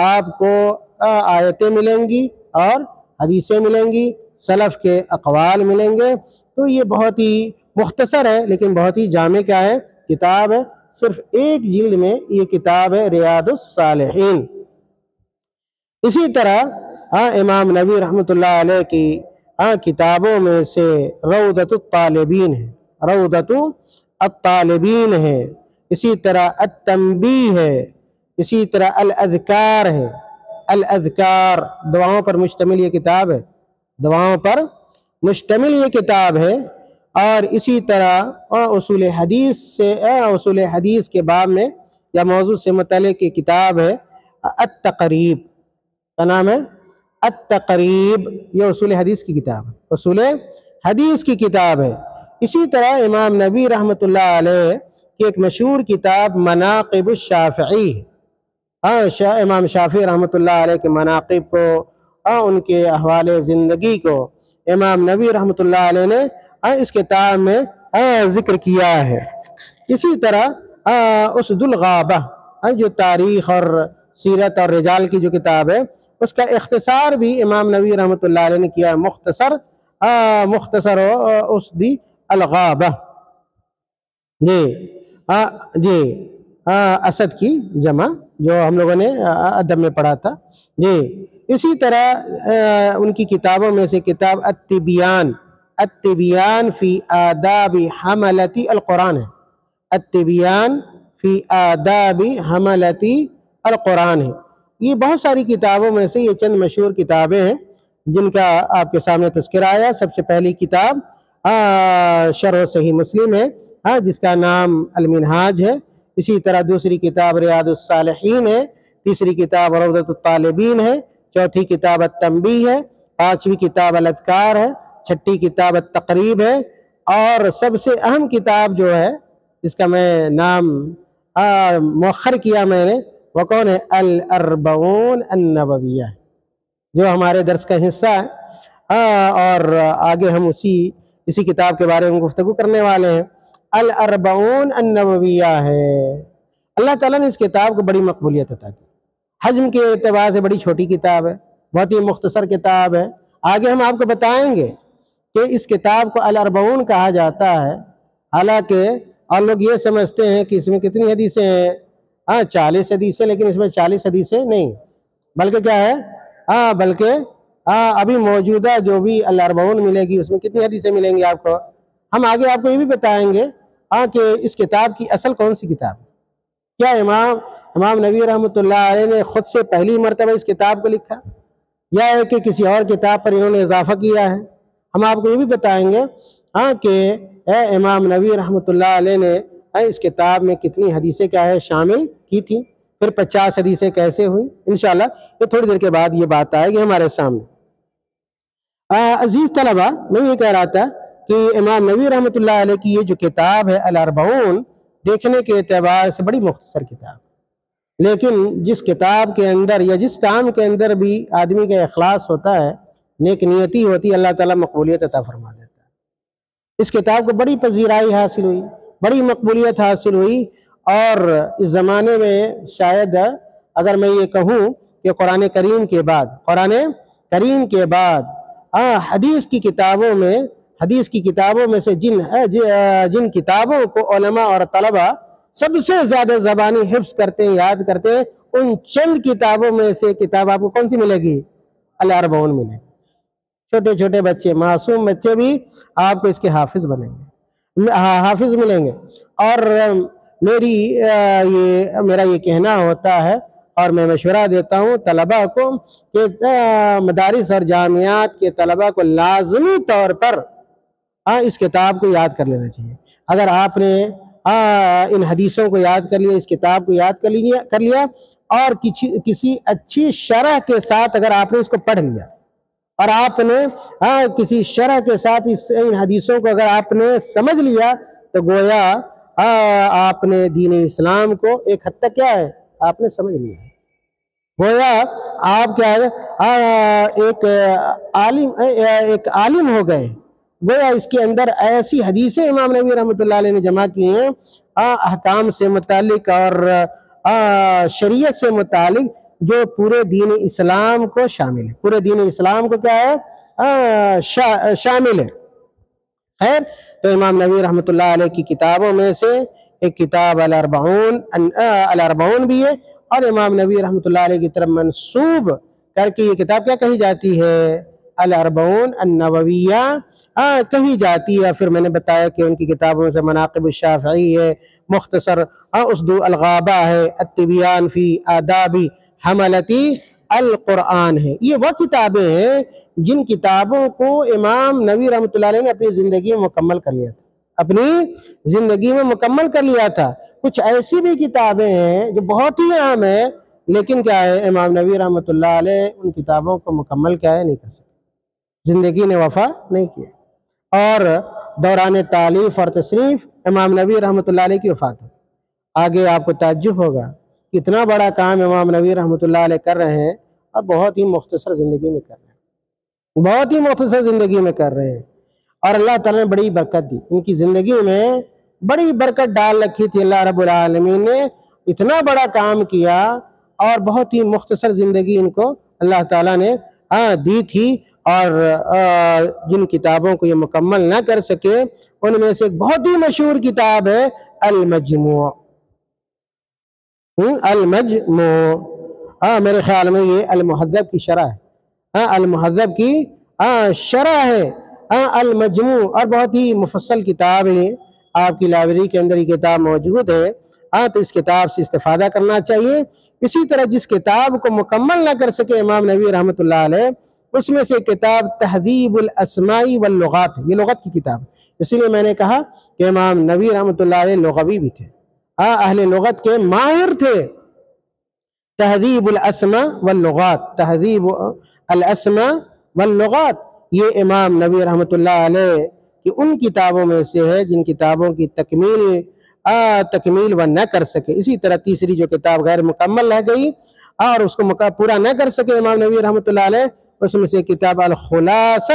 آپ کو آیتیں ملیں گی اور حدیثیں ملیں گی، سلف کے اقوال ملیں گے۔ تو یہ بہت ہی مختصر ہے لیکن بہت ہی جامع کیا ہے کتاب ہے، صرف ایک جلد میں یہ کتاب ہے ریاض الصالحین۔ اسی طرح امام نووی رحمۃ اللہ علیہ کی کتابوں میں سے روضۃ الطالبین ہے، روضۃ الطالبین ہے، اسی طرح التنبیہ ہے، اسی طرح الاذکار ہے، الاذکار دعاؤں پر مشتمل یہ کتاب ہے، دعاؤں پر مشتمل یہ کتاب ہے۔ اور اسی طرح اصول حدیث سے اصول حدیث کے باب میں یا موضوع سے متعلق یہ کتاب ہے التقریب، کا نام ہے التقریب، یہ اصول حدیث کی کتاب ہے، اصول حدیث کی کتاب ہے۔ اسی طرح امام نووی رحمۃ اللہ علیہ کی ایک مشہور کتاب مناقب الشافعی ہے۔ امام شافعی رحمۃ اللہ علیہ کے مناقب کو، ان کے احوال زندگی کو امام نووی رحمۃ اللہ علیہ نے اس کتاب میں ذکر کیا ہے۔ اسی طرح اسد الغابہ جو تاریخ اور سیرت اور رجال کی جو کتاب ہے اس کا اختصار بھی امام نووی رحمۃ اللہ علیہ نے کیا ہے، مختصر اسد الغابہ، جی اسد کی جمع جو ہم لوگوں نے ادب میں پڑھا تھا۔ جی اسی طرح ان کی کتابوں میں سے کتاب التبیان، التبیان فی آداب حملۃ القرآن ہے، التبیان فی آداب حملۃ القرآن ہے۔ یہ بہت ساری کتابوں میں سے یہ چند مشہور کتابیں ہیں جن کا آپ کے سامنے تذکرہ آیا۔ سب سے پہلی کتاب شرح صحیح مسلم ہے جس کا نام المنہاج ہے، اسی طرح دوسری کتاب ریاض الصالحین ہے، تیسری کتاب روضۃ الطالبین ہے، چوتھی کتاب التنبیہ ہے، پانچویں کتاب الاذکار ہے، چھٹی کتاب التقریب ہے، اور سب سے اہم کتاب جو ہے جس کا میں نام مؤخر کیا میں نے، وہ کون ہے؟ الاربعون النوویہ، جو ہمارے درس کا حصہ ہے، اور آگے ہم اسی کتاب کے بارے میں گفتگو کرنے والے ہیں۔ الاربعون النوویہ ہے۔ اللہ تعالیٰ نے اس کتاب کو بڑی مقبولیت عطا کی، حجم کے اعتبار سے بڑی چھوٹی کتاب ہے، بہت ہی مختصر کتاب ہے۔ آگے ہم آپ کو بتائیں گے کہ اس کتاب کو الاربعون کہا جاتا ہے، حالانکہ اور لوگ یہ سمجھتے ہیں کہ اس میں کتنی حدیثیں ہیں؟ 40 حدیثیں، لیکن اس میں 40 حدیثیں نہیں، بلکہ کیا ہے بلکہ ابھی موجودہ جو بھی الاربعون ملے گی اس میں کتنی حدیثیں ملیں گی آپ کو؟ ہم آگے آپ کو یہ بھی بتائیں گے کہ اس کتاب کی اصل کون سی کتاب ہے؟ کیا امام نبی رحمۃ اللہ علیہ نے خود سے پہلی مرتبہ اس کتاب کو لکھا، یا ہے کہ کسی اور کتاب پر انہوں نے اضافہ کیا ہے؟ ہم آپ کو یہ بھی بتائیں گے کہ امام نبی رحمۃ اللہ علیہ نے اس کتاب میں کتنی حدیثیں کیا ہے شامل کی تھیں، پھر 50 حدیثیں کیسے ہوئیں؟ انشاءاللہ یہ تھوڑی دیر کے بعد یہ بات آئے گی ہمارے سامنے۔ عزیز طلبہ، میں یہ کہہ رہا تھا کہ امام نبی رحمۃ اللہ علیہ کی یہ جو کتاب ہے الاربعون، دیکھنے کے اعتبار سے بڑی مختصر کتاب، لیکن جس کتاب کے اندر یا جس کام کے اندر بھی آدمی کا اخلاص ہوتا ہے، نیک نیتی ہوتی ہے، اللہ تعالیٰ مقبولیت عطا فرما دیتا ہے۔ اس کتاب کو بڑی پذیرائی حاصل ہوئی، بڑی مقبولیت حاصل ہوئی، اور اس زمانے میں شاید اگر میں یہ کہوں کہ قرآن کریم کے بعد حدیث کی کتابوں میں سے جن کتابوں کو علماء اور طلباء سب سے زیادہ زبانی حفظ کرتے ہیں، یاد کرتے ہیں، ان چند کتابوں میں سے کتاب آپ کو کون سی ملے گی؟ الاربعون ملے گی۔ چھوٹے چھوٹے بچے، معصوم بچے بھی آپ کو اس کے حافظ ملیں گے۔ اور میرا یہ کہنا ہوتا ہے، اور میں مشورہ دیتا ہوں طلباء کو کہ مدارس اور جامعات کے طلباء کو لازمی طور پر اس کتاب کو یاد کر لینا چاہیے۔ اگر آپ نے ان حدیثوں کو یاد کر لیا، اس کتاب کو یاد کر لیا، اور کسی اچھی شرح کے ساتھ اگر آپ نے اس کو پڑھ لیا، اور آپ نے کسی شرح کے ساتھ ان حدیثوں کو اگر آپ نے سمجھ لیا، تو گویا آپ نے دین اسلام کو ایک حد تک کیا ہے آپ نے سمجھ لیا ہے۔ گویا آپ کیا ہے ایک عالم ہو گئے۔ گویا اس کے اندر ایسی حدیثیں امام نبی رحمۃ اللہ علیہ نے جمع کی ہیں احکام سے متعلق اور شریعت سے متعلق، جو پورے دین اسلام کو شامل ہے، پورے دین اسلام کو کیا ہے شامل ہے۔ خیر، تو امام نبی رحمۃ اللہ علیہ کی کتابوں میں سے ایک کتاب الاربعون بھی ہے، اور امام نبی رحمۃ اللہ علیہ کی طرف منسوب کر کے یہ کتاب کیا کہی جاتی ہے؟ الاربعون النوویہ کہی جاتی ہے۔ پھر میں نے بتایا کہ ان کی کتابوں میں سے مناقب الشافعی ہے، مختصر اسدو الغابہ ہے، التبیان فی آداب حملتی القرآن ہے۔ یہ وہ کتابیں ہیں جن کتابوں کو امام نبی رحمۃ اللہ علیہ نے اپنی زندگی میں مکمل کر لیا تھا۔ کچھ ایسی بھی کتابیں ہیں جو بہت ہی اہم ہیں، لیکن کیا ہے امام نبی رحمۃ اللہ علیہ ان کتابوں کو مکمل کیا ہے نہیں کر سکے، زندگی نے وفا نہیں کیا، اور دوران تالیف اور تصنیف امام نبی رحمۃ اللہ علیہ کی وفات ہے۔ آگے آپ کو تعجب ہوگا کتنا بڑا کام امام نبی رحمۃ اللہ علیہ کر رہے ہیں، اور بہت ہی مختصر زندگی میں کر رہے ہیں، اور اللہ تعالیٰ نے بڑی برکت دی ان کی زندگی میں، بڑی برکت ڈال رکھی تھی اللہ رب العالمین نے، اتنا بڑا کام کیا، اور بہت ہی مختصر زندگی ان کو اللہ تعالیٰ نے دی تھی، اور جن کتابوں کو یہ مکمل نہ کر سکے ان میں سے ایک بہت ہی مشہور کتاب ہے المجموع۔ میرے خیال میں یہ المہذب کی شرح ہے، المہذب کی شرح ہے المجموع، اور بہت ہی مفصل کتاب ہے۔ آپ کی لائبریری کے اندر یہ کتاب موجود ہے، تو اس کتاب سے استفادہ کرنا چاہیے۔ اسی طرح جس کتاب کو مکمل نہ کر سکے امام نبی رحمۃ اللہ علیہ، اس میں سے کتاب تہذیب الاسماء واللغات ہے، یہ لغت کی کتاب ہے۔ اسی لیے میں نے کہا کہ امام نبی رحمۃ اللہ علیہ لغوی بھی تھے، اہل لغت کے ماہر تھے۔ تہذیب الاسماء واللغات، تہذیب الاسماء واللغات، یہ امام نبی رحمۃ اللہ علیہ کی ان کتابوں میں سے ہے جن کتابوں کی تکمیل وہ نہ کر سکے۔ اسی طرح تیسری جو کتاب غیر مکمل رہ گئی اور اس کو پورا نہ کر سکے امام نبی رحمۃ اللہ علیہ، اس میں سے کتاب الخلاصہ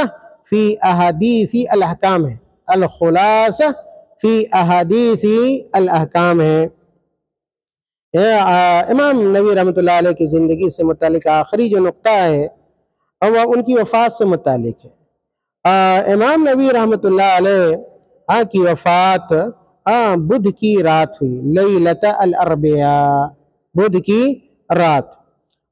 فی احادیث الاحکام ہے، الخلاصہ فی احادیث الاحکام ہے۔ امام نبی رحمۃ اللہ علیہ کی زندگی سے متعلق آخری جو نقطہ ہے وہ ان کی وفات سے متعلق ہے۔ امام نبی رحمۃ اللہ علیہ کی وفات بدھ کی رات ہوئی، لیلۃ الاربعاء، بدھ کی رات،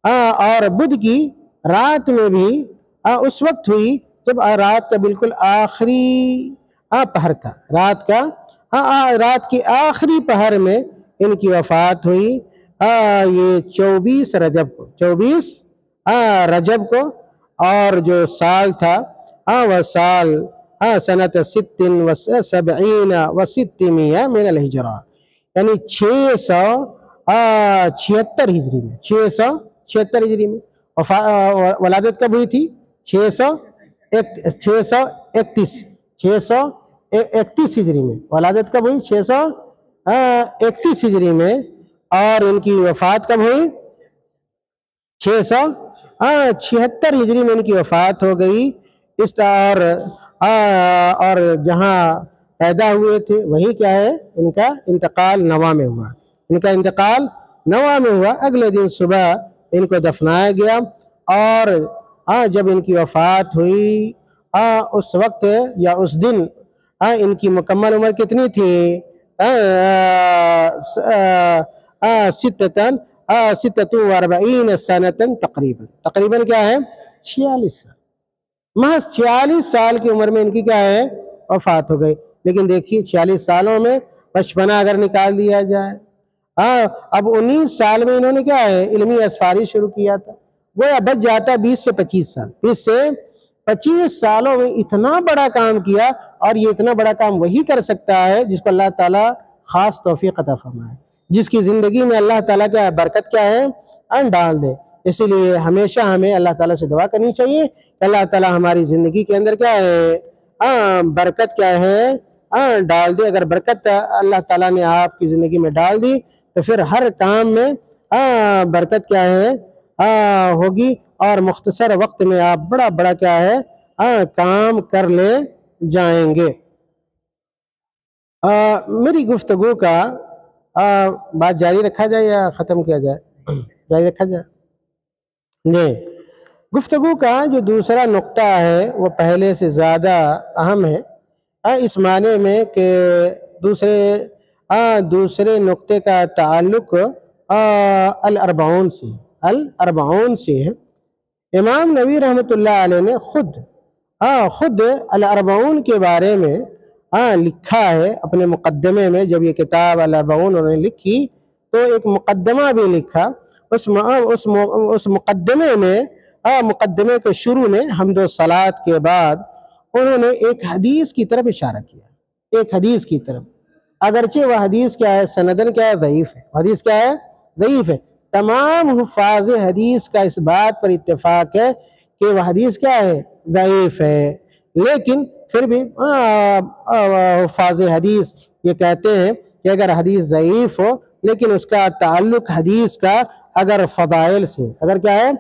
اور بدھ کی رات میں بھی اس وقت ہوئی جب رات کا بالکل آخری پہر تھا، رات کی آخری پہر میں ان کی وفات ہوئی، یہ 24 رجب کو، اور جو سال تھا وہ سال سنت 76 من الہجرہ، یعنی 676 ہجری میں، 676 ہجری میں ولادت کب ہوئی تھی؟ 631 ہجری میں ولادت کب ہوئی؟ 631 ہجری میں، اور ان کی وفات کب ہوئی؟ 676 ہجری میں ان کی وفات ہو گئی۔ اس اور جہاں پیدا ہوئے تھے وہیں کیا ہے، ان کا انتقال نواں میں ہوا، اگلے دن صبح ان کو دفنایا گیا، اور جب ان کی وفات ہوئی اس وقت یا اس دن ان کی مکمل عمر کتنی تھی؟ 46 سنتاً تقریباً کیا ہے؟ 46 سال، محض 46 سال کی عمر میں ان کی کیا ہے؟ وفات ہو گئی۔ لیکن دیکھیے 46 سالوں میں 55 اگر نکال دیا جائے، اب 19 سال میں انہوں نے کیا ہے؟ علمی اسفاری شروع کیا تھا، گویا بچ جاتا 20 سے 25 سال، 20 سے 25 سالوں میں اتنا بڑا کام کیا، اور یہ اتنا بڑا کام وہی کر سکتا ہے جس کو اللہ تعالیٰ خاص توفیق عطا فرمائے، جس کی زندگی میں اللہ تعالیٰ کیا ہے؟ برکت کیا ہے؟ ڈال دے۔ اسی لیے ہمیشہ ہمیں اللہ تعالیٰ سے دعا کرنی چاہیے کہ اللہ تعالیٰ ہماری زندگی کے اندر کیا ہے؟ برکت کیا ہے؟ ڈال دے۔ اگر برکت اللہ تعالیٰ نے آپ کی زندگی میں ڈال دی تو پھر ہر کام میں برکت کیا ہے؟ ہوگی، اور مختصر وقت میں آپ بڑا بڑا کیا ہے؟ کام کر لے جائیں گے۔ میری گفتگو کا بات جاری رکھا جائے یا ختم کیا جائے؟ جاری رکھا جائے جی۔ گفتگو کا جو دوسرا نقطہ ہے وہ پہلے سے زیادہ اہم ہے، اس معنی میں کہ دوسرے نقطے کا تعلق الاربعون سے ہے۔ امام نووی رحمۃ اللہ علیہ نے خود الاربعون کے بارے میں لکھا ہے اپنے مقدمے میں۔ جب یہ کتاب الاربعون انہوں نے لکھی تو ایک مقدمہ بھی لکھا، اس مقدمے کے شروع میں حمد و صلات کے بعد انہوں نے ایک حدیث کی طرف اشارہ کیا، ایک حدیث کی طرف، اگرچہ وہ حدیث کیا ہے؟ سندن کیا ہے؟ ضعیف ہے۔ حدیث کیا ہے؟ ضعیف ہے۔ تمام حفاظ حدیث کا اس بات پر اتفاق ہے کہ وہ حدیث کیا ہے؟ ضعیف ہے، لیکن پھر بھی حفاظ حدیث یہ کہتے ہیں کہ اگر حدیث ضعیف ہو لیکن اس کا تعلق حدیث کا اگر فضائل سے، اگر کیا ہے؟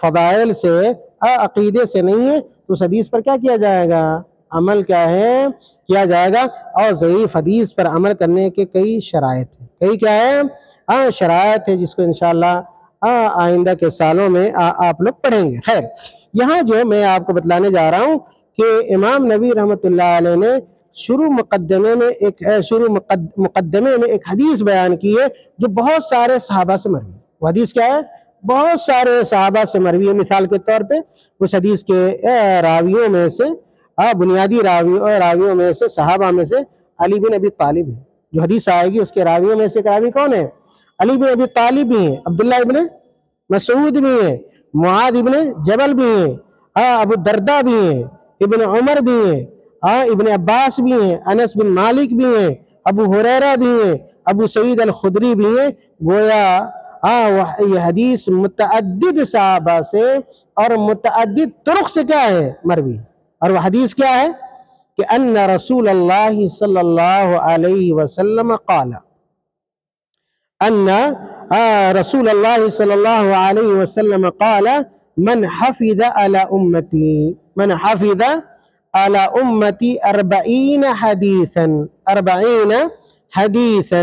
فضائل سے، عقیدے سے نہیں ہے تو اس حدیث پر کیا کیا جائے گا؟ عمل کیا ہے؟ کیا جائے گا۔ اور ضعیف حدیث پر عمل کرنے کے کئی شرائط ہیں، کیا ہے؟ شرائط ہے، جس کو انشاءاللہ آئندہ کے سالوں میں آپ لوگ پڑھیں گے۔ خیر، یہاں جو میں آپ کو بتلانے جا رہا ہوں کہ امام نووی رحمۃ اللہ علیہ نے شروع مقدمے میں ایک حدیث بیان کی ہے جو بہت سارے صحابہ سے مروی ہے۔ وہ حدیث کیا ہے؟ بہت سارے صحابہ سے مروی ہے۔ مثال کے طور پہ اس حدیث کے راویوں میں سے، بنیادی راویوں میں سے، صحابہ میں سے علی بن ابی طالب ہے۔ جو حدیث آئے گی اس کے راویوں میں سے راوی کون ہے؟ علی بن ابی طالب بھی ہیں، عبداللہ ابن مسعود بھی ہیں، معاذ ابن جبل بھی ہیں، ابو الدرداء بھی ہیں، ابن عمر بھی ہیں، ابن عباس بھی ہیں، انس بن مالک بھی ہیں، ابو ہریرہ بھی ہیں، ابو سعید الخدری بھی ہیں۔ گویا یہ حدیث متعدد صحابہ سے اور متعدد طرق سے کیا ہے؟ مروی۔ اور وہ حدیث کیا ہے؟ کہ ان رسول اللہ صلی اللہ علیہ وسلم قال، ان رسول اللہ صلی اللہ علیہ وسلم قال من حفظ على امتی 40 حدیثا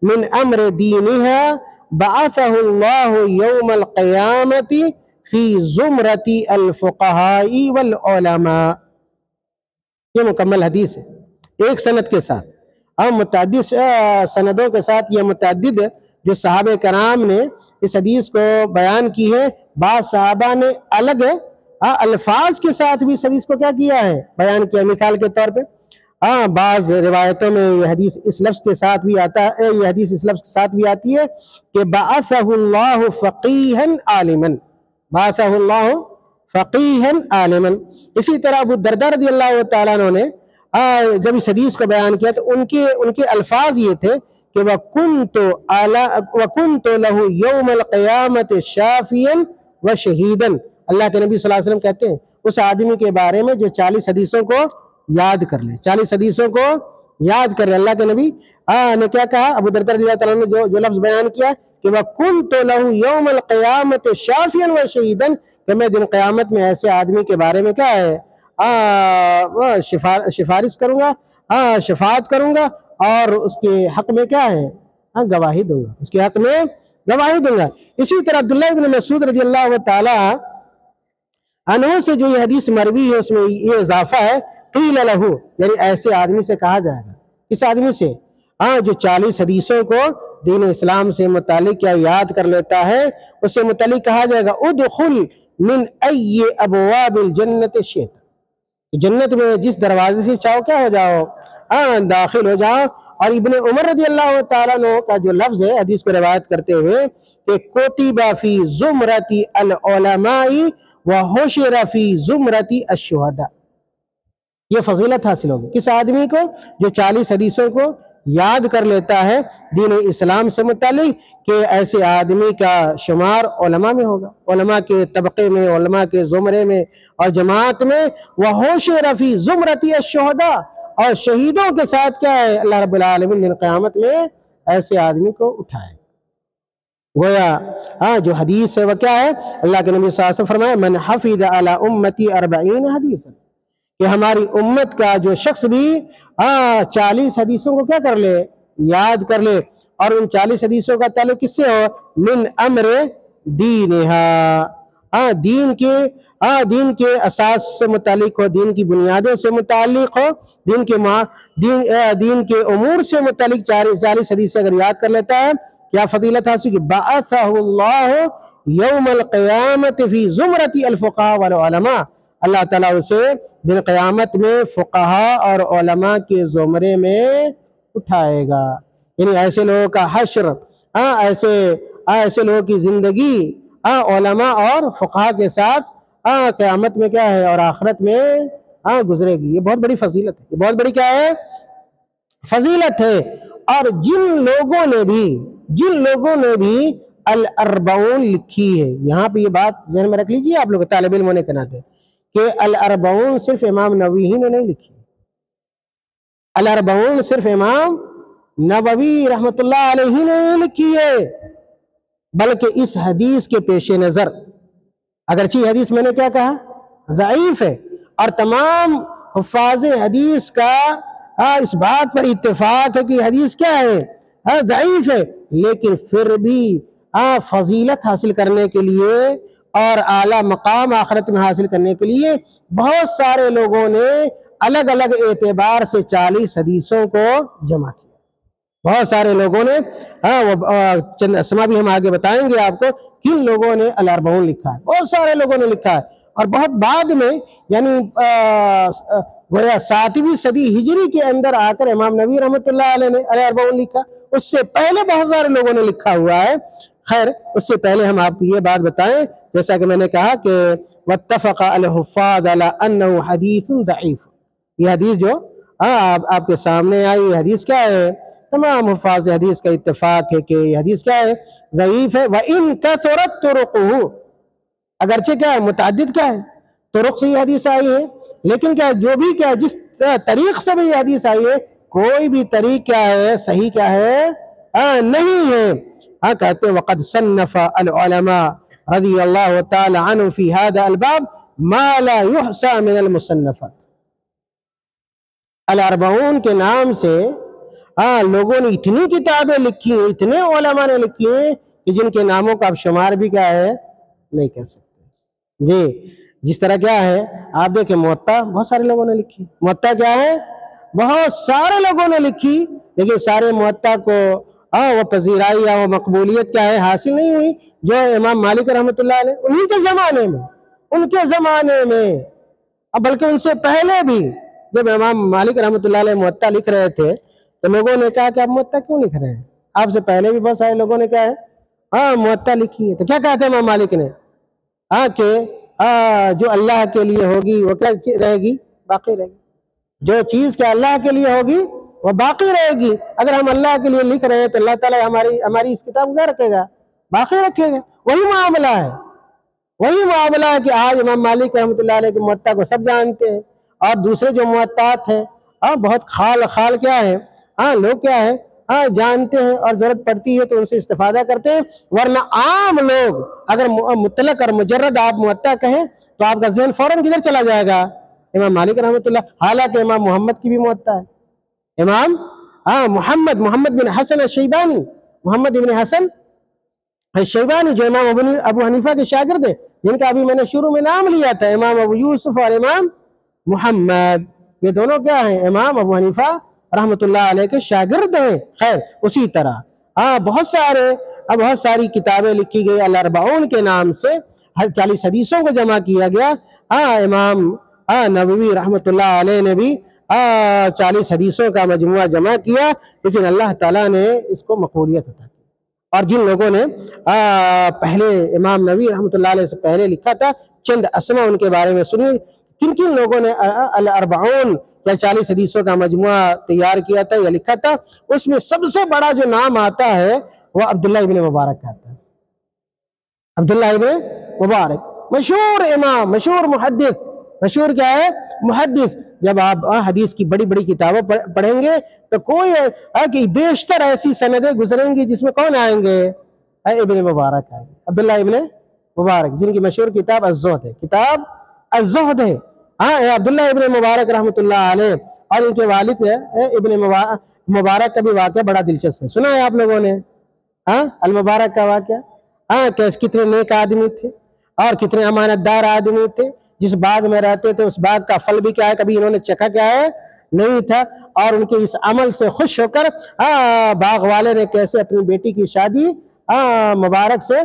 من امر دینها بعثه اللہ یوم القیامت فی زمرۃ الفقہاء والعلماء۔ یہ مکمل حدیث ہے، ایک سند کے ساتھ، اور متعدد سندوں کے ساتھ یہ متعدد جو صحابہ کرام نے اس حدیث کو بیان کی ہے، بعض صحابہ نے الگ الفاظ کے ساتھ بھی اس حدیث کو کیا کیا ہے، بیان کیا۔ مثال کے طور پہ بعض روایتوں میں یہ حدیث اس لفظ کے ساتھ بھی آتا ہے، یہ حدیث اس لفظ کے ساتھ بھی آتی ہے کہ بعثہ اللہ فقیہا عالما، بعثہ اللہ فقیہا عالما۔ اسی طرح ابو الدرداء رضی اللہ تعالیٰ عنہ نے جب اس حدیث کو بیان کیا تو ان کے الفاظ یہ تھے کہ وَكُنْتُ لَهُ يَوْمَ الْقِيَامَةِ شَافِيًا وَشَهِيدًا۔ اللہ کے نبی صلی اللہ علیہ وسلم کہتے ہیں اس آدمی کے بارے میں جو 40 حدیثوں کو یاد کر لے، 40 حدیثوں کو یاد کر لے۔ اللہ کے نبی نے کیا کہا، ابو درداء رضی اللہ تعالیٰ نے جو لفظ بیان کیا کہ وَكُنْتُ لَهُ يَوْمَ الْقِيَامَةِ شَافِيًا وَشَهِيدًا، کہ میں دن قیامت میں ایسے آدمی کے بارے میں کیا ہے سفارش کروں گا، شفاعت کروں گا، اور اس کے حق میں کیا ہے گواہی دوں گا، اس کے حق میں گواہی دوں گا۔ اسی طرح عبداللہ بن مسعود رضی اللہ تعالیٰ عنہ سے جو یہ حدیث مروی ہے اس میں یہ اضافہ ہے قیل لہ، یعنی ایسے آدمی سے کہا جائے گا، اس آدمی سے جو 40 حدیثوں کو دین اسلام سے متعلق کیا یاد کر لیتا ہے، اس سے متعلق کہا جائے گا ادخل من ای ابواب الجنت شئت، جنت میں جس دروازے سے چاہو کیا ہو جاؤ داخل ہو جاؤ۔ اور ابن عمر رضی اللہ تعالیٰ عنہ کا جو لفظ ہے حدیث کو روایت کرتے ہوئے کہ کتب فی زمرۃ العلماء وحشر فی زمرۃ الشہداء، یہ فضیلت حاصل ہوگی کس آدمی کو جو 40 حدیثوں کو یاد کر لیتا ہے دین اسلام سے متعلق، کہ ایسے آدمی کا شمار علماء میں ہوگا، علماء کے طبقے میں، علماء کے زمرے میں اور جماعت میں۔ وحشر فی زمرۃ الشہداء، اور شہیدوں کے ساتھ کیا ہے اللہ رب العالمین دن قیامت میں ایسے آدمی کو اٹھائے۔ گویا جو حدیث ہے وہ کیا ہے، اللہ کے نبی صلی اللہ علیہ وسلم فرمایا من حفظ علی امتی 40 حدیثا، کہ ہماری امت کا جو شخص بھی 40 حدیثوں کو کیا کر لے، یاد کر لے، اور ان 40 حدیثوں کا تعلق کس سے ہو، من امر دینہا، دین کے اساس سے متعلق ہو، دین کی بنیادوں سے متعلق ہو، دین کے امور سے متعلق 40 حدیثیں اگر یاد کر لیتا ہے، کیا فضیلت حاصل کی، بعثہ اللہ یوم القیامت فی زمرۃ الفقہاء والعلماء، اللہ تعالیٰ اسے دن قیامت میں فقہا اور علماء کے زمرے میں اٹھائے گا۔ یعنی ایسے لوگوں کا حشر، ایسے لوگوں کی زندگی علماء اور فقہا کے ساتھ قیامت میں کیا ہے اور آخرت میں گزرے گی۔ یہ بہت بڑی فضیلت ہے، یہ بہت بڑی کیا ہے فضیلت ہے۔ اور جن لوگوں نے بھی الاربعون لکھی ہے، یہاں پہ یہ بات ذہن میں رکھ لیجیے آپ لوگ طالب علم ہونے کے ناطے، کہ الاربعون صرف امام نووی ہی نے نہیں لکھی، الاربعون صرف امام نووی رحمت اللہ علیہ نے نہیں لکھی ہے، بلکہ اس حدیث کے پیش نظر، اگرچہ حدیث میں نے کیا کہا ضعیف ہے، اور تمام حفاظ حدیث کا اس بات پر اتفاق ہے کہ حدیث کیا ہے ضعیف ہے، لیکن پھر بھی فضیلت حاصل کرنے کے لیے اور اعلیٰ مقام آخرت میں حاصل کرنے کے لیے بہت سارے لوگوں نے الگ الگ اعتبار سے 40 حدیثوں کو جمع کیا۔ بہت سارے لوگوں نے چند اسما بھی ہم آگے بتائیں گے آپ کو، کن لوگوں نے الاربعون لکھا ہے، بہت سارے لوگوں نے لکھا ہے، اور بہت بعد میں یعنی گویا 7ویں صدی ہجری کے اندر آ کر امام نووی رحمۃ اللہ علیہ نے الاربعون لکھا، اس سے پہلے بہت سارے لوگوں نے لکھا ہوا ہے۔ خیر اس سے پہلے ہم آپ کو یہ بات بتائیں، جیسا کہ میں نے کہا کہ واتفق الحفاظ علی انہ حدیث ضعیف، یہ حدیث جو آپ کے سامنے آئی، یہ حدیث کیا ہے، تمام حفاظ حدیث کا اتفاق ہے کہ یہ حدیث کیا ہے ضعیف ہے۔ وَإِن كَثُرَتْ طُرُقُهُ، اگرچہ کیا ہے متعدد کیا ہے طرق سے یہ حدیث آئی ہے، لیکن کیا جو بھی کیا جس طریق سے بھی یہ حدیث آئی ہے، کوئی بھی طریق کیا ہے صحیح کیا ہے نہیں ہے۔ کہتے ہیں وقد صنف العلماء رضی اللہ تعالی عنہ فی هذا الباب ما لا يحصى من المصنفات، الاربعون کے نام سے لوگوں نے اتنی کتابیں لکھی ہیں، اتنے علماء نے لکھی ہیں کہ جن کے ناموں کا آپ شمار بھی کیا ہے نہیں کر سکتے جی۔ جس طرح کیا ہے آپ دیکھیں موطا بہت سارے لوگوں نے لکھی، موطا کیا ہے بہت سارے لوگوں نے لکھی، لیکن سارے موطا کو وہ پذیرائی یا وہ مقبولیت کیا ہے حاصل نہیں ہوئی جو امام مالک رحمۃ اللہ علیہ انہی کے زمانے میں، ان کے زمانے میں، بلکہ ان سے پہلے بھی جب امام مالک رحمۃ اللہ علیہ موطا لکھ رہے تھے تو لوگوں نے کہا کہ آپ موطا کیوں لکھ رہے ہیں؟ آپ سے پہلے بھی بہت سارے لوگوں نے کہا ہے موطا لکھی ہے، تو کیا کہتے ہیں امام مالک نے کہ جو اللہ کے لیے ہوگی وہ کیا رہے گی؟ باقی رہے گی۔ جو چیز کہ اللہ کے لیے ہوگی وہ باقی رہے گی۔ اگر ہم اللہ کے لیے لکھ رہے ہیں تو اللہ تعالیٰ ہماری اس کتاب کو کیا رکھے گا؟ باقی رکھے گا۔ وہی معاملہ ہے، وہی معاملہ ہے کہ آج امام مالک رحمۃ اللہ علیہ کے موطا کو سب جانتے ہیں، اور دوسرے جو موطات ہیں بہت خال کیا ہے لوگ کیا ہے جانتے ہیں، اور ضرورت پڑتی ہے تو ان سے استفادہ کرتے ہیں، ورنہ عام لوگ اگر مطلق اور مجرد آپ موطا کہیں تو آپ کا ذہن فوراً کدھر چلا جائے گا؟ امام مالک رحمۃ اللہ، حالانکہ امام محمد کی بھی موطا ہے، امام محمد بن حسن الشیبانی، محمد بن حسن الشیبانی جو امام ابو حنیفہ کے شاگرد ہیں، جن کا ابھی میں نے شروع میں نام لیا تھا، امام ابو یوسف اور امام محمد، یہ دونوں کیا ہیں؟ امام ابو حنیفہ رحمۃ اللہ علیہ کے شاگرد ہیں۔ خیر اسی طرح بہت ساری کتابیں لکھی گئی، الاربعون کے نام سے 40 حدیثوں کو جمع کیا گیا۔ امام نووی رحمۃ اللہ علیہ نے بھی 40 حدیثوں کا مجموعہ جمع کیا، لیکن اللہ تعالیٰ نے اس کو مقبولیت عطا کی۔ اور جن لوگوں نے پہلے امام نووی رحمۃ اللہ علیہ سے پہلے لکھا تھا، چند اسما ان کے بارے میں سنی، کن لوگوں نے الاربعون یا 40 حدیثوں کا مجموعہ تیار کیا تھا یا لکھا تھا، اس میں سب سے بڑا جو نام آتا ہے وہ عبداللہ ابن مبارک کا آتا ہے۔ عبداللہ ابن مبارک مشہور امام، مشہور محدث، مشہور کیا ہے؟ محدث۔ جب آپ حدیث کی بڑی بڑی کتابیں پڑھیں گے تو کوئی کہ بیشتر ایسی سندیں گزریں گی جس میں کون آئیں گے؟ ابن مبارک آئیں گے، عبداللہ ابن مبارک، جن کی مشہور کتاب الزہد ہے، کتاب الزہد ہے۔ عبداللہ ابن مبارک رحمۃ اللہ علیہ اور ان کے والد ابن مبارک کا بھی واقعہ بڑا دلچسپ ہے، سنا ہے آپ لوگوں نے المبارک کا واقعہ؟ کتنے نیک آدمی تھے اور کتنے امانت دار آدمی تھے، جس باغ میں رہتے تھے اس باغ کا پھل بھی کیا ہے کبھی انہوں نے چکھا کیا ہے نہیں تھا، اور ان کے اس عمل سے خوش ہو کر باغ والے نے کیسے اپنی بیٹی کی شادی مبارک سے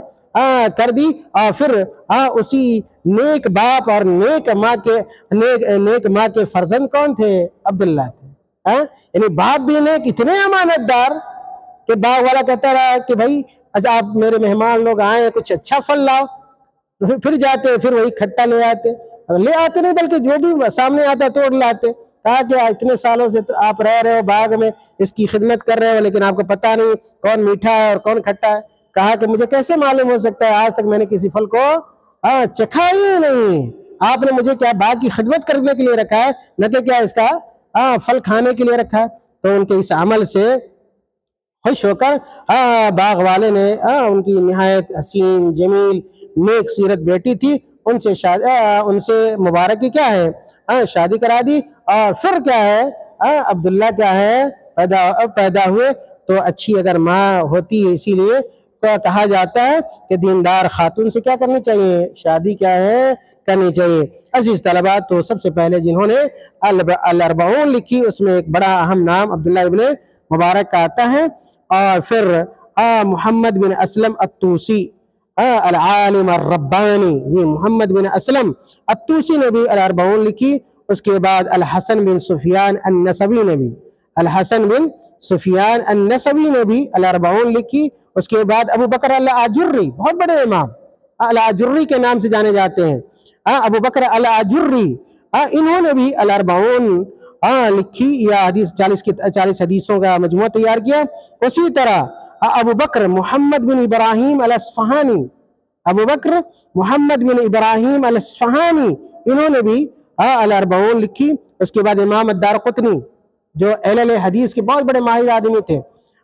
کر دی، اور پھر اسی نیک باپ اور نیک ماں کے فرزند کون تھے؟ عبداللہ تھے۔ یعنی باپ بھی نیک، اتنے امانت دار کہ باغ والا کہتا رہا کہ بھائی آپ میرے مہمان لوگ آئے کچھ اچھا پھل لاؤ، پھر جاتے پھر وہی کھٹا لے آتے نہیں بلکہ جو بھی سامنے آتا توڑ لاتے۔ کہا کہ اتنے سالوں سے تو آپ رہ رہے ہو باغ میں، اس کی خدمت کر رہے ہو، لیکن آپ کو پتہ نہیں کون میٹھا ہے اور کون کھٹا ہے۔ کہا کہ مجھے کیسے معلوم ہو سکتا ہے؟ آج تک میں نے کسی پھل کو چکھا ہی نہیں، آپ نے مجھے کیا باغ کی خدمت کرنے کے لیے رکھا ہے، نہ کہ کیا اس کا پھل کھانے کے لیے رکھا ہے۔ تو ان کے اس عمل سے خوش ہو کر باغ والے نے ان کی نہایت حسین جمیل نیک سیرت بیٹی تھی، ان سے مبارک کی کیا ہے شادی کرا دی، اور پھر کیا ہے عبداللہ کیا ہے پیدا ہوئے۔ تو اچھی اگر ماں ہوتی ہے، اسی لیے کہا جاتا ہے کہ دیندار خاتون سے کیا کرنی چاہیے؟ شادی کیا ہے کرنی چاہیے۔ عزیز طلباء، تو سب سے پہلے جنہوں نے الاربعون لکھی اس میں ایک بڑا اہم نام عبداللہ ابن مبارک کا آتا ہے، اور پھر محمد بن اسلم الطوسی العالم الربانی، یہ محمد بن اسلم الطوسی نے بھی الاربعون لکھی۔ اس کے بعد الحسن بن سفیان النسوی نے بھی الاربعون لکھی۔ اس کے بعد ابو بکر الآجری، بہت بڑے امام الآجری کے نام سے جانے جاتے ہیں، ابو بکر الآجری، انہوں نے بھی الاربعون لکھی یا 40 حدیثوں کا مجموعہ تیار کیا۔ اسی طرح ابو بکر محمد بن ابراہیم الاصفہانی، انہوں نے بھی الاربعون لکھی۔ اس کے بعد امام الدارقطنی جو علل حدیث کے بہت بڑے ماہر آدمی تھے،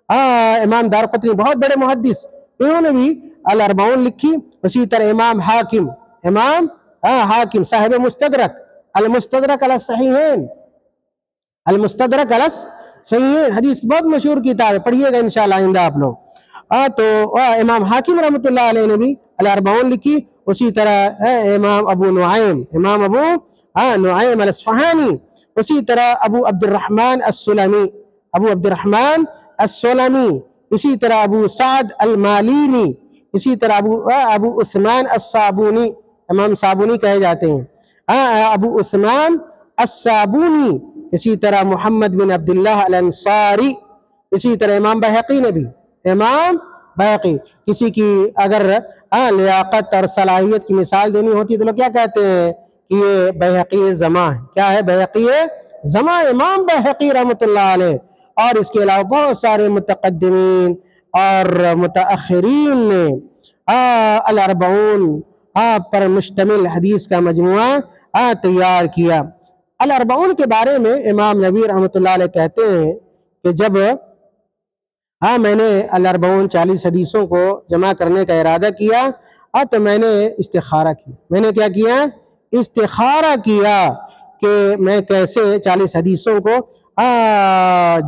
امام دارقطنی بہت بڑے محدث، انہوں نے بھی الاربعون لکھی۔ اسی طرح امام حاکم صاحب المستدرک علی الصحیحین، حدیث کی بہت مشہور کتاب ہے، پڑھیے گا انشاءاللہ آئندہ آپ لوگ۔ تو امام حاکم رحمۃ اللہ علیہ نے بھی الاربعون لکھی۔ اسی طرح امام ابو نعیم الاصفہانی، اسی طرح ابو عبد الرحمن السلمی، اسی طرح ابو سعد المالینی، اسی طرح ابو عثمان الصابونی، امام صابونی کہے جاتے ہیں، ابو عثمان الصابونی، اسی طرح محمد بن عبداللہ الانصاری، اسی طرح امام بہقی نے بھی، امام بہقی، کسی کی اگر لیاقت اور صلاحیت کی مثال دینی ہوتی تو لوگ کیا کہتے ہیں کہ یہ بہقی زماں ہے۔ کیا ہے بہقی زماں؟ امام بہقی رحمۃ اللہ علیہ۔ اور اس کے علاوہ بہت سارے متقدمین اور متاخرین نے الاربعون پر مشتمل حدیث کا مجموعہ تیار کیا۔ الاربعون کے بارے میں امام نووی رحمۃ اللہ علیہ کہتے ہیں کہ جب میں نے الاربعون 40 حدیثوں کو جمع کرنے کا ارادہ کیا تو میں نے استخارہ کیا۔ میں نے کیا کیا؟ استخارہ کیا کہ میں کیسے 40 حدیثوں کو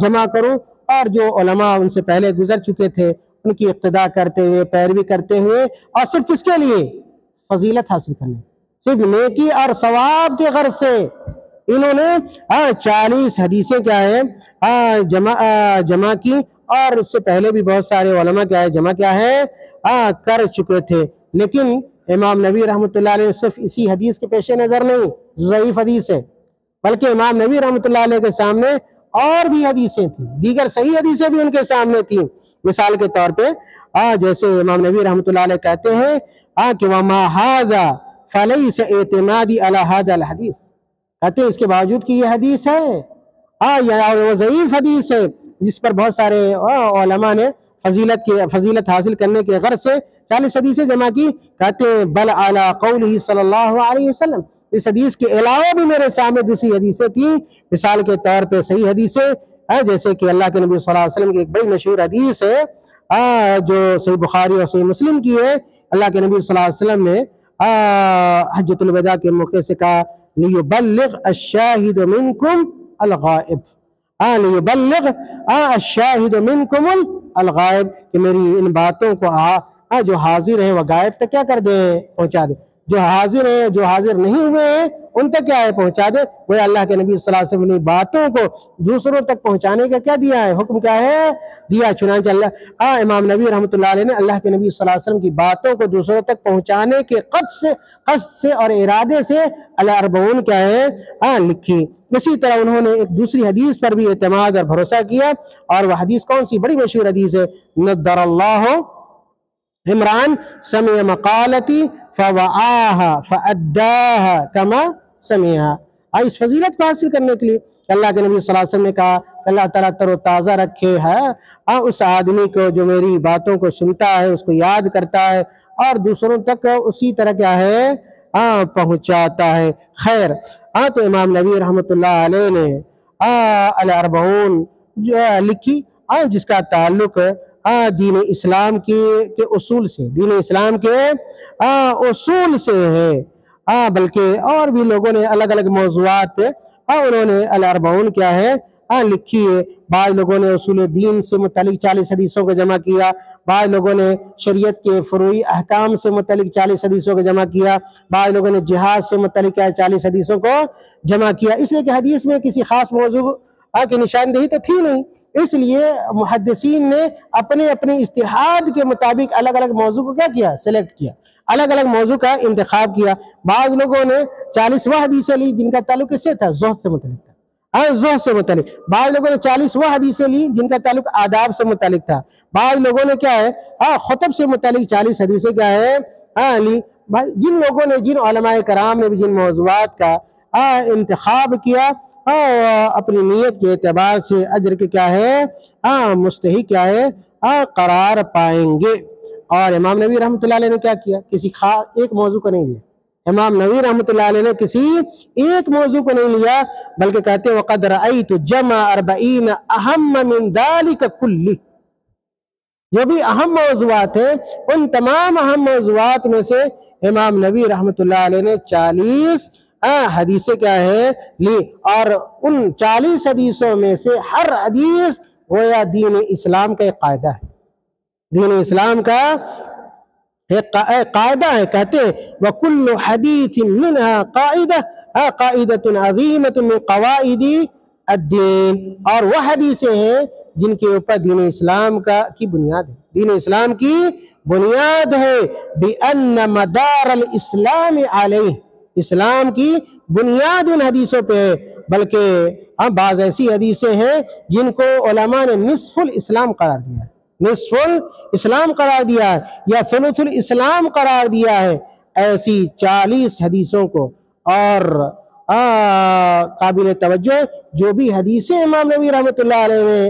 جمع کروں، اور جو علماء ان سے پہلے گزر چکے تھے ان کی اقتداء کرتے ہوئے، پیروی کرتے ہوئے، اور صرف کس کے لیے؟ فضیلت حاصل کرنے، صرف نیکی اور ثواب کے غرض سے انہوں نے 40 حدیثیں کیا ہے جمع کی، اور اس سے پہلے بھی بہت سارے علماء کیا ہے جمع کیا ہے کر چکے تھے۔ لیکن امام نووی رحمۃ اللہ علیہ صرف اسی حدیث کے پیش نظر نہیں، ضعیف حدیث ہے، بلکہ امام نووی رحمۃ اللہ علیہ کے سامنے اور بھی حدیثیں تھیں، دیگر صحیح حدیثیں بھی ان کے سامنے تھیں۔ مثال کے طور پہ جیسے امام نووی رحمۃ اللہ علیہ کہتے ہیں کہ وَمَا هَذَا فَلَيْسَ اعْتِمَادِي عَلَى هَذَا الْحَدِيث، کہتے ہیں اس کے باوجود کہ یہ حدیث ہے یا وہ ضعیف حدیث ہے جس پر بہت سارے علماء نے فضیلت حاصل کرنے کے غرض سے 40 حدیثیں جمع کی، کہتے ہیں بل علی قولہ صلی اللہ علیہ وسلم، اس حدیث کے علاوہ بھی میرے سامنے دوسری حدیثیں تھیں۔ مثال کے طور پہ صحیح حدیثیں جیسے کہ اللہ کے نبی صلی اللہ علیہ وسلم کی ایک بڑی مشہور حدیث ہے جو صحیح بخاری اور صحیح مسلم کی ہے۔ اللہ کے نبی صلی اللہ علیہ وسلم نے حجۃ الوداع کے موقع سے کہا لیبلغ الشاہد منکم الغائب، لیبلغ الشاہد منکم الغائب، کہ میری ان باتوں کو جو حاضر ہیں وہ غائب تک کیا کر دے؟ پہنچا دے، جو حاضر ہیں جو حاضر نہیں ہوئے ہیں ان تک کیا ہے؟ پہنچا دے۔ وہ اللہ کے نبی صلی اللہ علیہ وسلم نے باتوں کو دوسروں تک پہنچانے کا کیا دیا ہے؟ حکم کیا ہے؟ دیا۔ چنانچہ امام نووی رحمۃ اللہ علیہ نے اللہ کے نبی صلی اللہ علیہ وسلم کی باتوں کو دوسروں تک پہنچانے کے قصد سے اور ارادے سے الاربعون کیا ہے لکھی۔ اسی طرح انہوں نے ایک دوسری حدیث پر بھی اعتماد اور بھروسہ کیا، اور وہ حدیث کون سی؟ بڑی مشہور حدیث ہے، نضر اللہ عمران سمع مقالتی فوعاها فأداها كما سمعها۔ اس فضیلت کو حاصل کرنے کے لیے اللہ کے نبی صلی اللہ علیہ وسلم نے کہا کہ اللہ تعالیٰ تر و تازہ رکھے ہے اس آدمی کو جو میری باتوں کو سنتا ہے، اس کو یاد کرتا ہے اور دوسروں تک اسی طرح کیا ہے پہنچاتا ہے۔ خیر، تو امام نووی رحمۃ اللہ علیہ نے الاربعون لکھی جس کا تعلق دین اسلام کے اصول سے، دین اسلام کے اصول سے ہے، بلکہ اور بھی لوگوں نے الگ الگ موضوعات پہ انہوں نے الاربعون کیا ہے لکھی ہے۔ بعض لوگوں نے اصول دین سے متعلق 40 حدیثوں کو جمع کیا، بعض لوگوں نے شریعت کے فروعی احکام سے متعلق 40 حدیثوں کو جمع کیا، بعض لوگوں نے جہاد سے متعلق 40 حدیثوں کو جمع کیا، اس لیے کہ حدیث میں کسی خاص موضوع کی نشاندہی تو تھی نہیں، اس لیے محدثین نے اپنے اجتہاد کے مطابق الگ الگ موضوع کو کیا کیا؟ سلیکٹ کیا، الگ الگ موضوع کا انتخاب کیا۔ بعض لوگوں نے 40 وہ حدیثیں لی جن کا تعلق کس سے تھا؟ زہد سے متعلق تھا، زہد سے متعلق۔ بعض لوگوں نے 40 وہ حدیثیں لی جن کا تعلق آداب سے متعلق تھا۔ بعض لوگوں نے کیا ہے خطب سے متعلق 40 حدیثیں کیا ہے لی۔ جن لوگوں نے، جن علماء کرام نے بھی جن موضوعات کا انتخاب کیا اپنی نیت کے اعتبار سے اجر کے کیا ہے مستحق کیا ہے قرار پائیں گے۔ اور امام نووی رحمۃ اللہ علیہ نے کیا کیا؟ کسی خاص ایک موضوع کو نہیں لیا۔ امام نووی رحمۃ اللہ علیہ نے کسی ایک موضوع کو نہیں لیا، بلکہ کہتے ہیں وَقَدْ رَأَيْتُ جَمَعَ 40 أَهَمَّ مِنْ ذَلِكَ كُلِّهِ، جو بھی اہم موضوعات ہیں ان تمام اہم موضوعات میں سے امام نووی رحمۃ اللہ علیہ نے 40 حدیثیں کیا ہے لی، اور ان 40 حدیثوں میں سے ہر حدیث گویا دین اسلام کا ایک قاعدہ ہے، دین اسلام کا ایک قاعدہ ہے۔ کہتے ہیں وَكُلُّ حَدِيثٍ مِّنْهَا قَاعِدَةٌ عَظِيمَةٌ مِّن قَوَائِدِ الدِّينِ، اور وہ حدیثیں ہیں جن کے اوپر دین اسلام کی بنیاد ہے، دین اسلام کی بنیاد ہے، بِأَنَّ مَدَارَ الْإِسْلَامِ عَلَيْهِ، اسلام کی بنیاد ان حدیثوں پہ ہے۔ بلکہ بعض ایسی حدیثیں ہیں جن کو علماء نے نصف الاسلام قرار دیا ہے، نصف الاسلام قرار دیا ہے یا ثلث الاسلام قرار دیا ہے۔ ایسی 40 حدیثوں کو، اور قابل توجہ جو بھی حدیثیں امام نبوی رحمۃ اللہ علیہ نے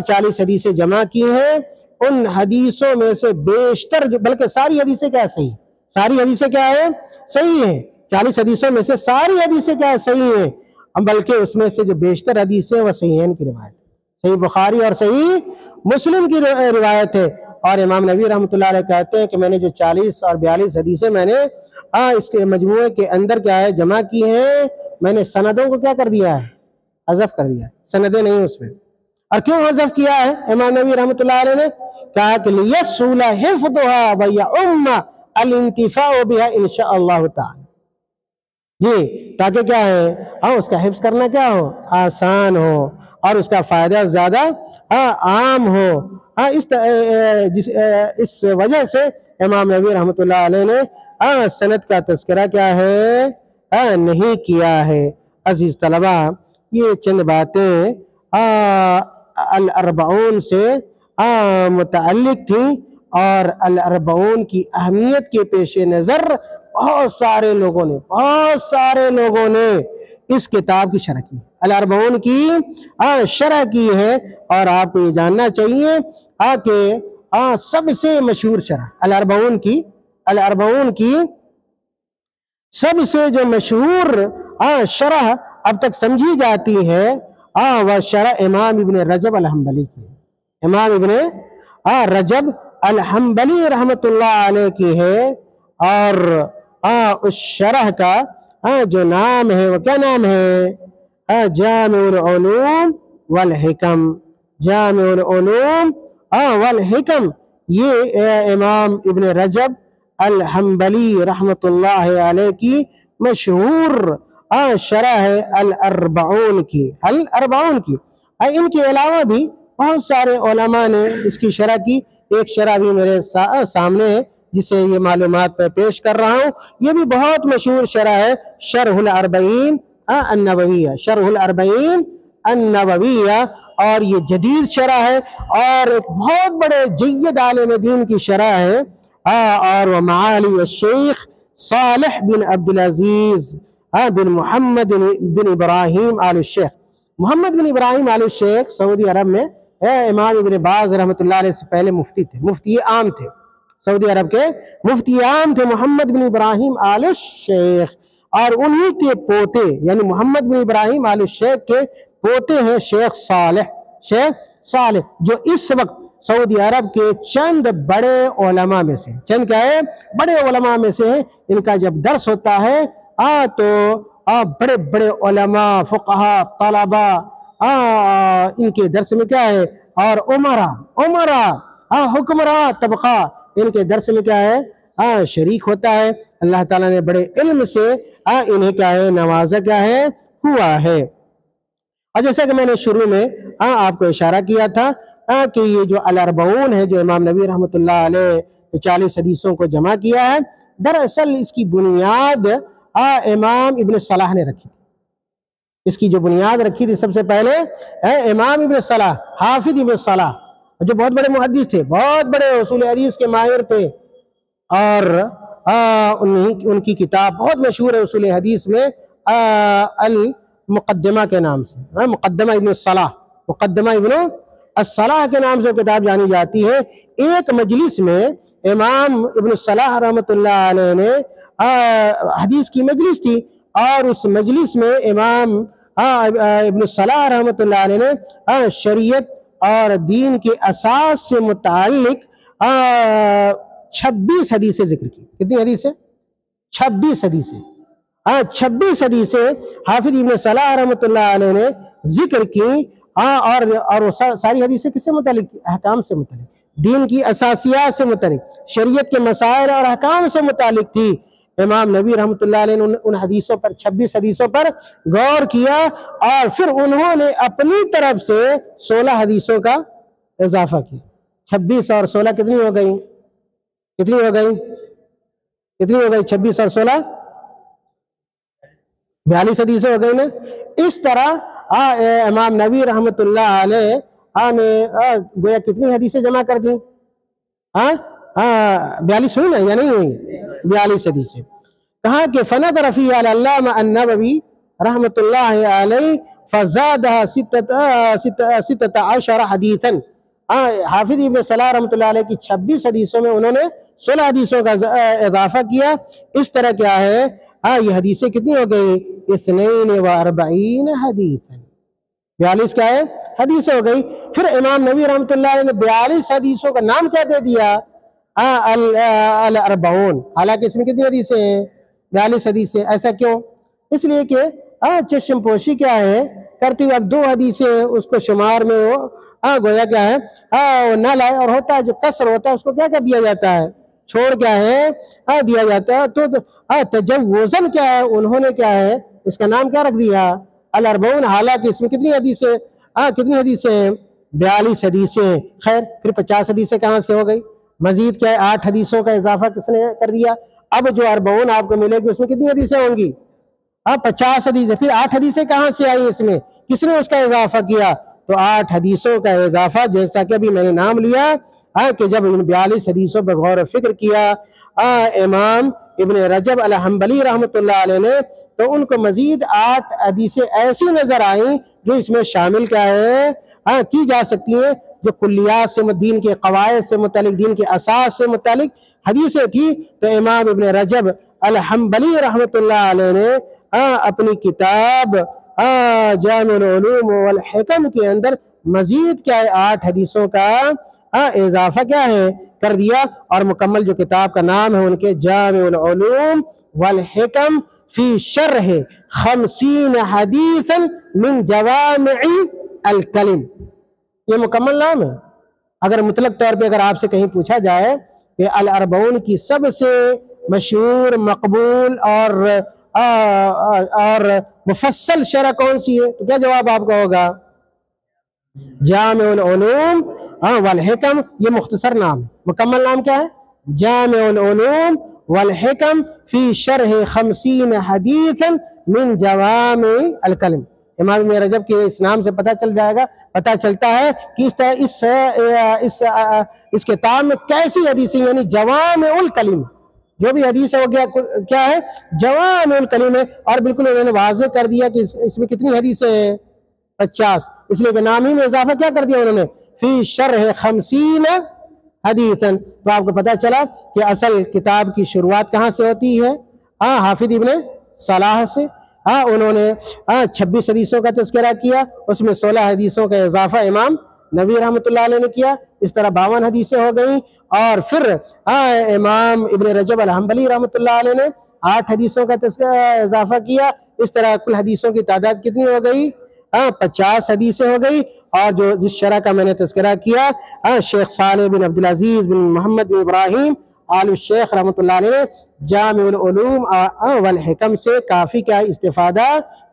40 حدیثیں جمع کی ہیں، ان حدیثوں میں سے بیشتر بلکہ ساری حدیثیں کیا ہے؟ صحیح، ساری حدیثیں کیا ہے؟ صحیح ہیں۔ 40 حدیثوں میں سے ساری حدیثیں کیا ہے؟ صحیح ہیں، بلکہ اس میں سے جو بیشتر حدیثیں وہ صحیحین کی روایت، صحیح بخاری اور صحیح مسلم کی روایت ہے۔ اور امام نبوی رحمۃ اللہ علیہ کہتے ہیں کہ میں نے جو 40 اور 42 حدیثیں میں نے اس کے مجموعے کے اندر کیا ہے جمع کی ہیں، میں نے سندوں کو کیا کر دیا ہے؟ حذف کر دیا ہے، سندیں نہیں اس میں۔ اور کیوں حذف کیا ہے امام نبوی رحمۃ اللہ علیہ نے؟ کہا کہ لِيَسْهُلَ حِفْظُهَا وَيَعُمَّ الْانْتِفَاعُ بِهَا إِنْ شَاءَ اللَّهُ تَعَالَى، یہ تاکہ کیا ہے اس کا حفظ کرنا کیا ہو؟ آسان ہو، اور اس کا فائدہ زیادہ عام ہو۔ اس وجہ سے امام نبوی رحمۃ اللہ علیہ نے سند کا تذکرہ کیا ہے نہیں کیا ہے۔ عزیز طلبہ، یہ چند باتیں الاربعون سے متعلق تھیں، اور الاربعون کی اہمیت کے پیش نظر بہت سارے لوگوں نے اس کتاب کی شرح کی، الاربعون کی شرح کی ہے۔ اور آپ کو یہ جاننا چاہیے کہ سب سے مشہور شرح الاربعون کی سب سے جو مشہور شرح اب تک سمجھی جاتی ہے وہ شرح امام ابن رجب الحنبلی کی، امام ابن رجب الحنبلی رحمۃ اللہ علیہ کی ہے۔ اور اس شرح کا جو نام ہے وہ کیا نام ہے؟ جامع العلوم والحکم، جامع العلوم والحکم۔ یہ امام ابن رجب الحنبلی رحمۃ اللہ علیہ کی مشہور شرح ہے الاربعون کی، ان کے علاوہ بھی بہت سارے علماء نے اس کی شرح کی۔ ایک شرح بھی میرے سامنے ہے جسے یہ معلومات پہ پیش کر رہا ہوں، یہ بھی بہت مشہور شرح ہے، شرح الاربعین النوویہ، شرح الاربعین النوویہ، اور یہ جدید شرح ہے اور ایک بہت بڑے جید عالم دین کی شرح ہے۔ اور وہ معالی الشیخ صالح بن عبدالعزیز بن محمد بن ابراہیم آل الشیخ، محمد بن ابراہیم آل الشیخ سعودی عرب میں امام ابن باز رحمۃ اللہ علیہ سے پہلے مفتی تھے، مفتی عام تھے، سعودی عرب کے مفتی عام تھے محمد بن ابراہیم آل الشیخ، اور انہی کے پوتے یعنی محمد بن ابراہیم آل الشیخ کے پوتے ہیں شیخ صالح، جو اس وقت سعودی عرب کے چند بڑے علماء میں سے، چند کیا ہے؟ بڑے علماء میں سے ہیں۔ ان کا جب درس ہوتا ہے تو بڑے بڑے علماء، فقہا، طلبا ان کے درس میں کیا ہے، اور عمرہ حکمراں طبقہ ان کے درس میں کیا ہے شریک ہوتا ہے۔ اللہ تعالیٰ نے بڑے علم سے انہیں کیا ہے نوازا کیا ہے ہوا ہے۔ اور جیسا کہ میں نے شروع میں آپ کو اشارہ کیا تھا کہ یہ جو الاربعون ہے جو امام نبوی رحمۃ اللہ علیہ 40 حدیثوں کو جمع کیا ہے، دراصل اس کی بنیاد امام ابن صلاح نے رکھی تھی۔ اس کی جو بنیاد رکھی تھی سب سے پہلے امام ابن صلاح، حافظ ابن صلاح، جو بہت بڑے محدث تھے، بہت بڑے اصول حدیث کے ماہر تھے، اور ان کی کتاب بہت مشہور ہے اصول حدیث میں المقدمہ کے نام سے، مقدمہ ابن الصلاح، مقدمہ ابن الصلاح کے نام سے کتاب جانی جاتی ہے۔ ایک مجلس میں امام ابن الصلاح رحمۃ اللہ علیہ نے حدیث کی مجلس تھی، اور اس مجلس میں امام ابن الصلاح رحمۃ اللہ علیہ نے شریعت اور دین کے اساس سے متعلق 26 حدیثیں ذکر کی۔ کتنی حدیثیں؟ 26 حدیثیں۔ 26 حدیثیں حافظ ابن صلاح رحمۃ اللہ علیہ نے ذکر کی، اور وہ ساری حدیثیں کس سے متعلق تھی؟ احکام سے متعلق، دین کی اساسیات سے متعلق، شریعت کے مسائل اور احکام سے متعلق تھی۔ امام نبی رحمۃ اللہ علیہ نے ان حدیثوں پر 26 حدیثوں پر غور کیا اور پھر انہوں نے اپنی طرف سے 16 حدیثوں کا اضافہ کیا۔ 26 اور 16 کتنی ہو گئی؟ کتنی ہو گئی؟ کتنی ہو گئی؟ 26 اور 16 42 حدیثیں ہو گئی نا۔ اس طرح امام نبی رحمۃ اللہ علیہ نے گویا کتنی حدیثیں جمع کر دی؟ 42 ہوئی نا یا نہیں ہوئی؟ 42 حدیثیں۔ کہا کہ فنظر فی العلامہ النووی رحمۃ اللہ علیہ فزادها 16 حدیثا۔ حافظ ابن صلاح رحمۃ اللہ علیہ کی 26 حدیثوں میں انہوں نے 16 حدیثوں کا اضافہ کیا۔ اس طرح کیا ہے یہ حدیثیں کتنی ہو گئی؟ 42 حدیث، 42 کیا ہے؟ حدیثیں ہو گئی۔ پھر امام نبی رحمۃ اللہ علیہ نے 42 حدیثوں کا نام کیا دے دیا؟ الاربعون، حالانکہ اس میں کتنی حدیثیں ہیں؟ 42 حدیثیں۔ ایسا کیوں؟ اس لیے کہ چشم پوشی کیا ہے کرتی ہوئی، اب 2 حدیثیں اس کو شمار میں وہ گویا کیا ہے نہ لائے، اور ہوتا ہے جو قصر ہوتا ہے اس کو کیا کر دیا جاتا ہے؟ چھوڑ کیا ہے دیا جاتا ہے۔ تو تجوزن کیا ہے انہوں نے کیا ہے اس کا نام کیا رکھ دیا؟ الاربعون، حالانکہ اس میں کتنی حدیثیں کتنی حدیثیں ہیں؟ 42 حدیثیں۔ خیر پھر 50 حدیثیں کہاں سے ہو گئی؟ مزید کیا ہے 8 حدیثوں کا اضافہ کس نے کر دیا؟ اب جو 40 آپ کو ملے گی اس میں کتنی حدیثیں ہوں گی؟ 50 حدیثیں۔ پھر 8 حدیثیں کہاں سے آئی اس میں؟ کس نے اس کا اضافہ کیا؟ تو 8 حدیثوں کا اضافہ، جیسا کہ ابھی میں نے نام لیا کہ جب ان 42 حدیثوں پر غور و فکر کیا امام ابن رجب الحنبلی رحمۃ اللہ علیہ نے، تو ان کو مزید 8 حدیثیں ایسی نظر آئیں جو اس میں شامل کیا ہے کی جا سکتی ہیں، جو کلیات سے، دین کے قواعد سے متعلق، دین کے اساس سے متعلق حدیثیں تھی۔ تو امام ابن رجب الحنبلی رحمۃ اللہ علیہ نے اپنی کتاب جامع العلوم والحکم کے اندر مزید کیا ہے 8 حدیثوں کا اضافہ کیا ہے کر دیا، اور مکمل جو کتاب کا نام ہے ان کے جامع العلوم والحکم فی شرح 50 حدیثا من جوامع الکلم، یہ مکمل نام ہے۔ اگر مطلق طور پہ اگر آپ سے کہیں پوچھا جائے کہ الاربعون کی سب سے مشہور، مقبول اور مفصل شرح کون سی ہے، تو کیا جواب آپ کا ہوگا؟ جامع العلوم والحکم، یہ مختصر نام ہے۔ مکمل نام کیا ہے؟ جامع العلوم والحکم فی شرح 50 حدیثا من جوامع الکلم۔ امام ابن رجب کے اس نام سے پتہ چل جائے گا، پتہ چلتا ہے کہ اس کتاب میں کیسی حدیثیں، یعنی جوامع الکلم، جو بھی حدیث ہے وہ کیا ہے؟ جوامع الکلم ہے۔ اور بالکل انہوں نے واضح کر دیا کہ اس میں کتنی حدیثیں ہیں؟ 50، اس لیے کہ نام ہی میں اضافہ کیا کر دیا انہوں نے؟ فی شرح 50 حدیثا۔ تو آپ کو پتہ چلا کہ اصل کتاب کی شروعات کہاں سے ہوتی ہے؟ حافظ ابن صلاح سے۔ انہوں نے 26 حدیثوں کا تذکرہ کیا، اس میں 16 حدیثوں کا اضافہ امام نبی رحمۃ اللہ علیہ نے کیا، اس طرح 52 حدیثیں ہو گئیں۔ اور پھر امام ابن رجب الحنبلی رحمۃ اللہ علیہ نے 8 حدیثوں کا اضافہ کیا، اس طرح کل حدیثوں کی تعداد کتنی ہو گئی؟ 50 حدیثیں ہو گئی۔ اور جو جس شرح کا میں نے تذکرہ کیا شیخ صالح بن عبدالعزیز بن محمد بن ابراہیم آل الشیخ رحمۃ اللہ علیہ نے جامع العلوم والحکم سے کافی کیا استفادہ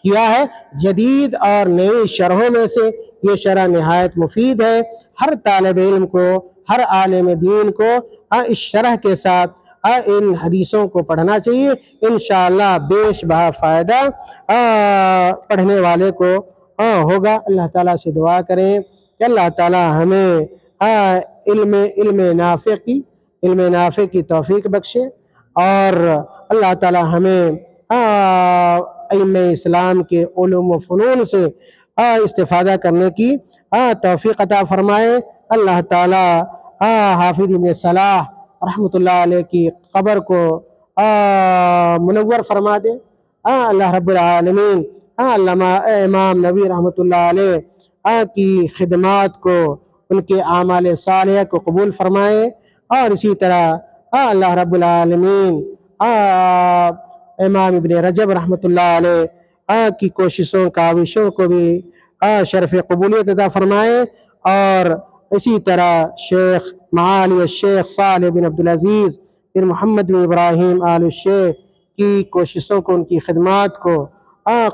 کیا ہے۔ جدید اور نئی شرحوں میں سے یہ شرح نہایت مفید ہے۔ ہر طالب علم کو، ہر عالم دین کو اس شرح کے ساتھ ان حدیثوں کو پڑھنا چاہیے۔ انشاءاللہ بیش بہا فائدہ پڑھنے والے کو ہوگا۔ اللہ تعالیٰ سے دعا کریں کہ اللہ تعالیٰ ہمیں علم نافع کی توفیق بخشے، اور اللہ تعالیٰ ہمیں علم اسلام کے علوم و فنون سے استفادہ کرنے کی توفیق عطا فرمائے۔ اللہ تعالیٰ حافظ ابن صلاح رحمۃ اللہ علیہ کی قبر کو منور فرما دے۔ اللہ رب العالمین علامہ امام نبی رحمۃ اللہ علیہ کی خدمات کو، ان کے اعمال صالحہ کو قبول فرمائے، اور اسی طرح اللہ رب العالمین امام ابن رجب رحمۃ اللہ علیہ کی کوششوں کاوشوں کو بھی شرف قبولیت عطا فرمائے، اور اسی طرح معالی الشیخ صالح بن عبدالعزیز بن محمد بن ابراہیم آل الشیخ کی کوششوں کو، ان کی خدمات کو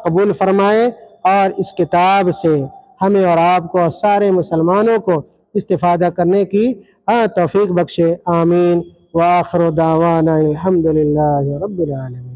قبول فرمائے، اور اس کتاب سے ہمیں اور آپ کو اور سارے مسلمانوں کو استفادہ کرنے کی توفیق بخشے۔ آمین۔ وآخر دعوانا الحمد للہ رب العالمین۔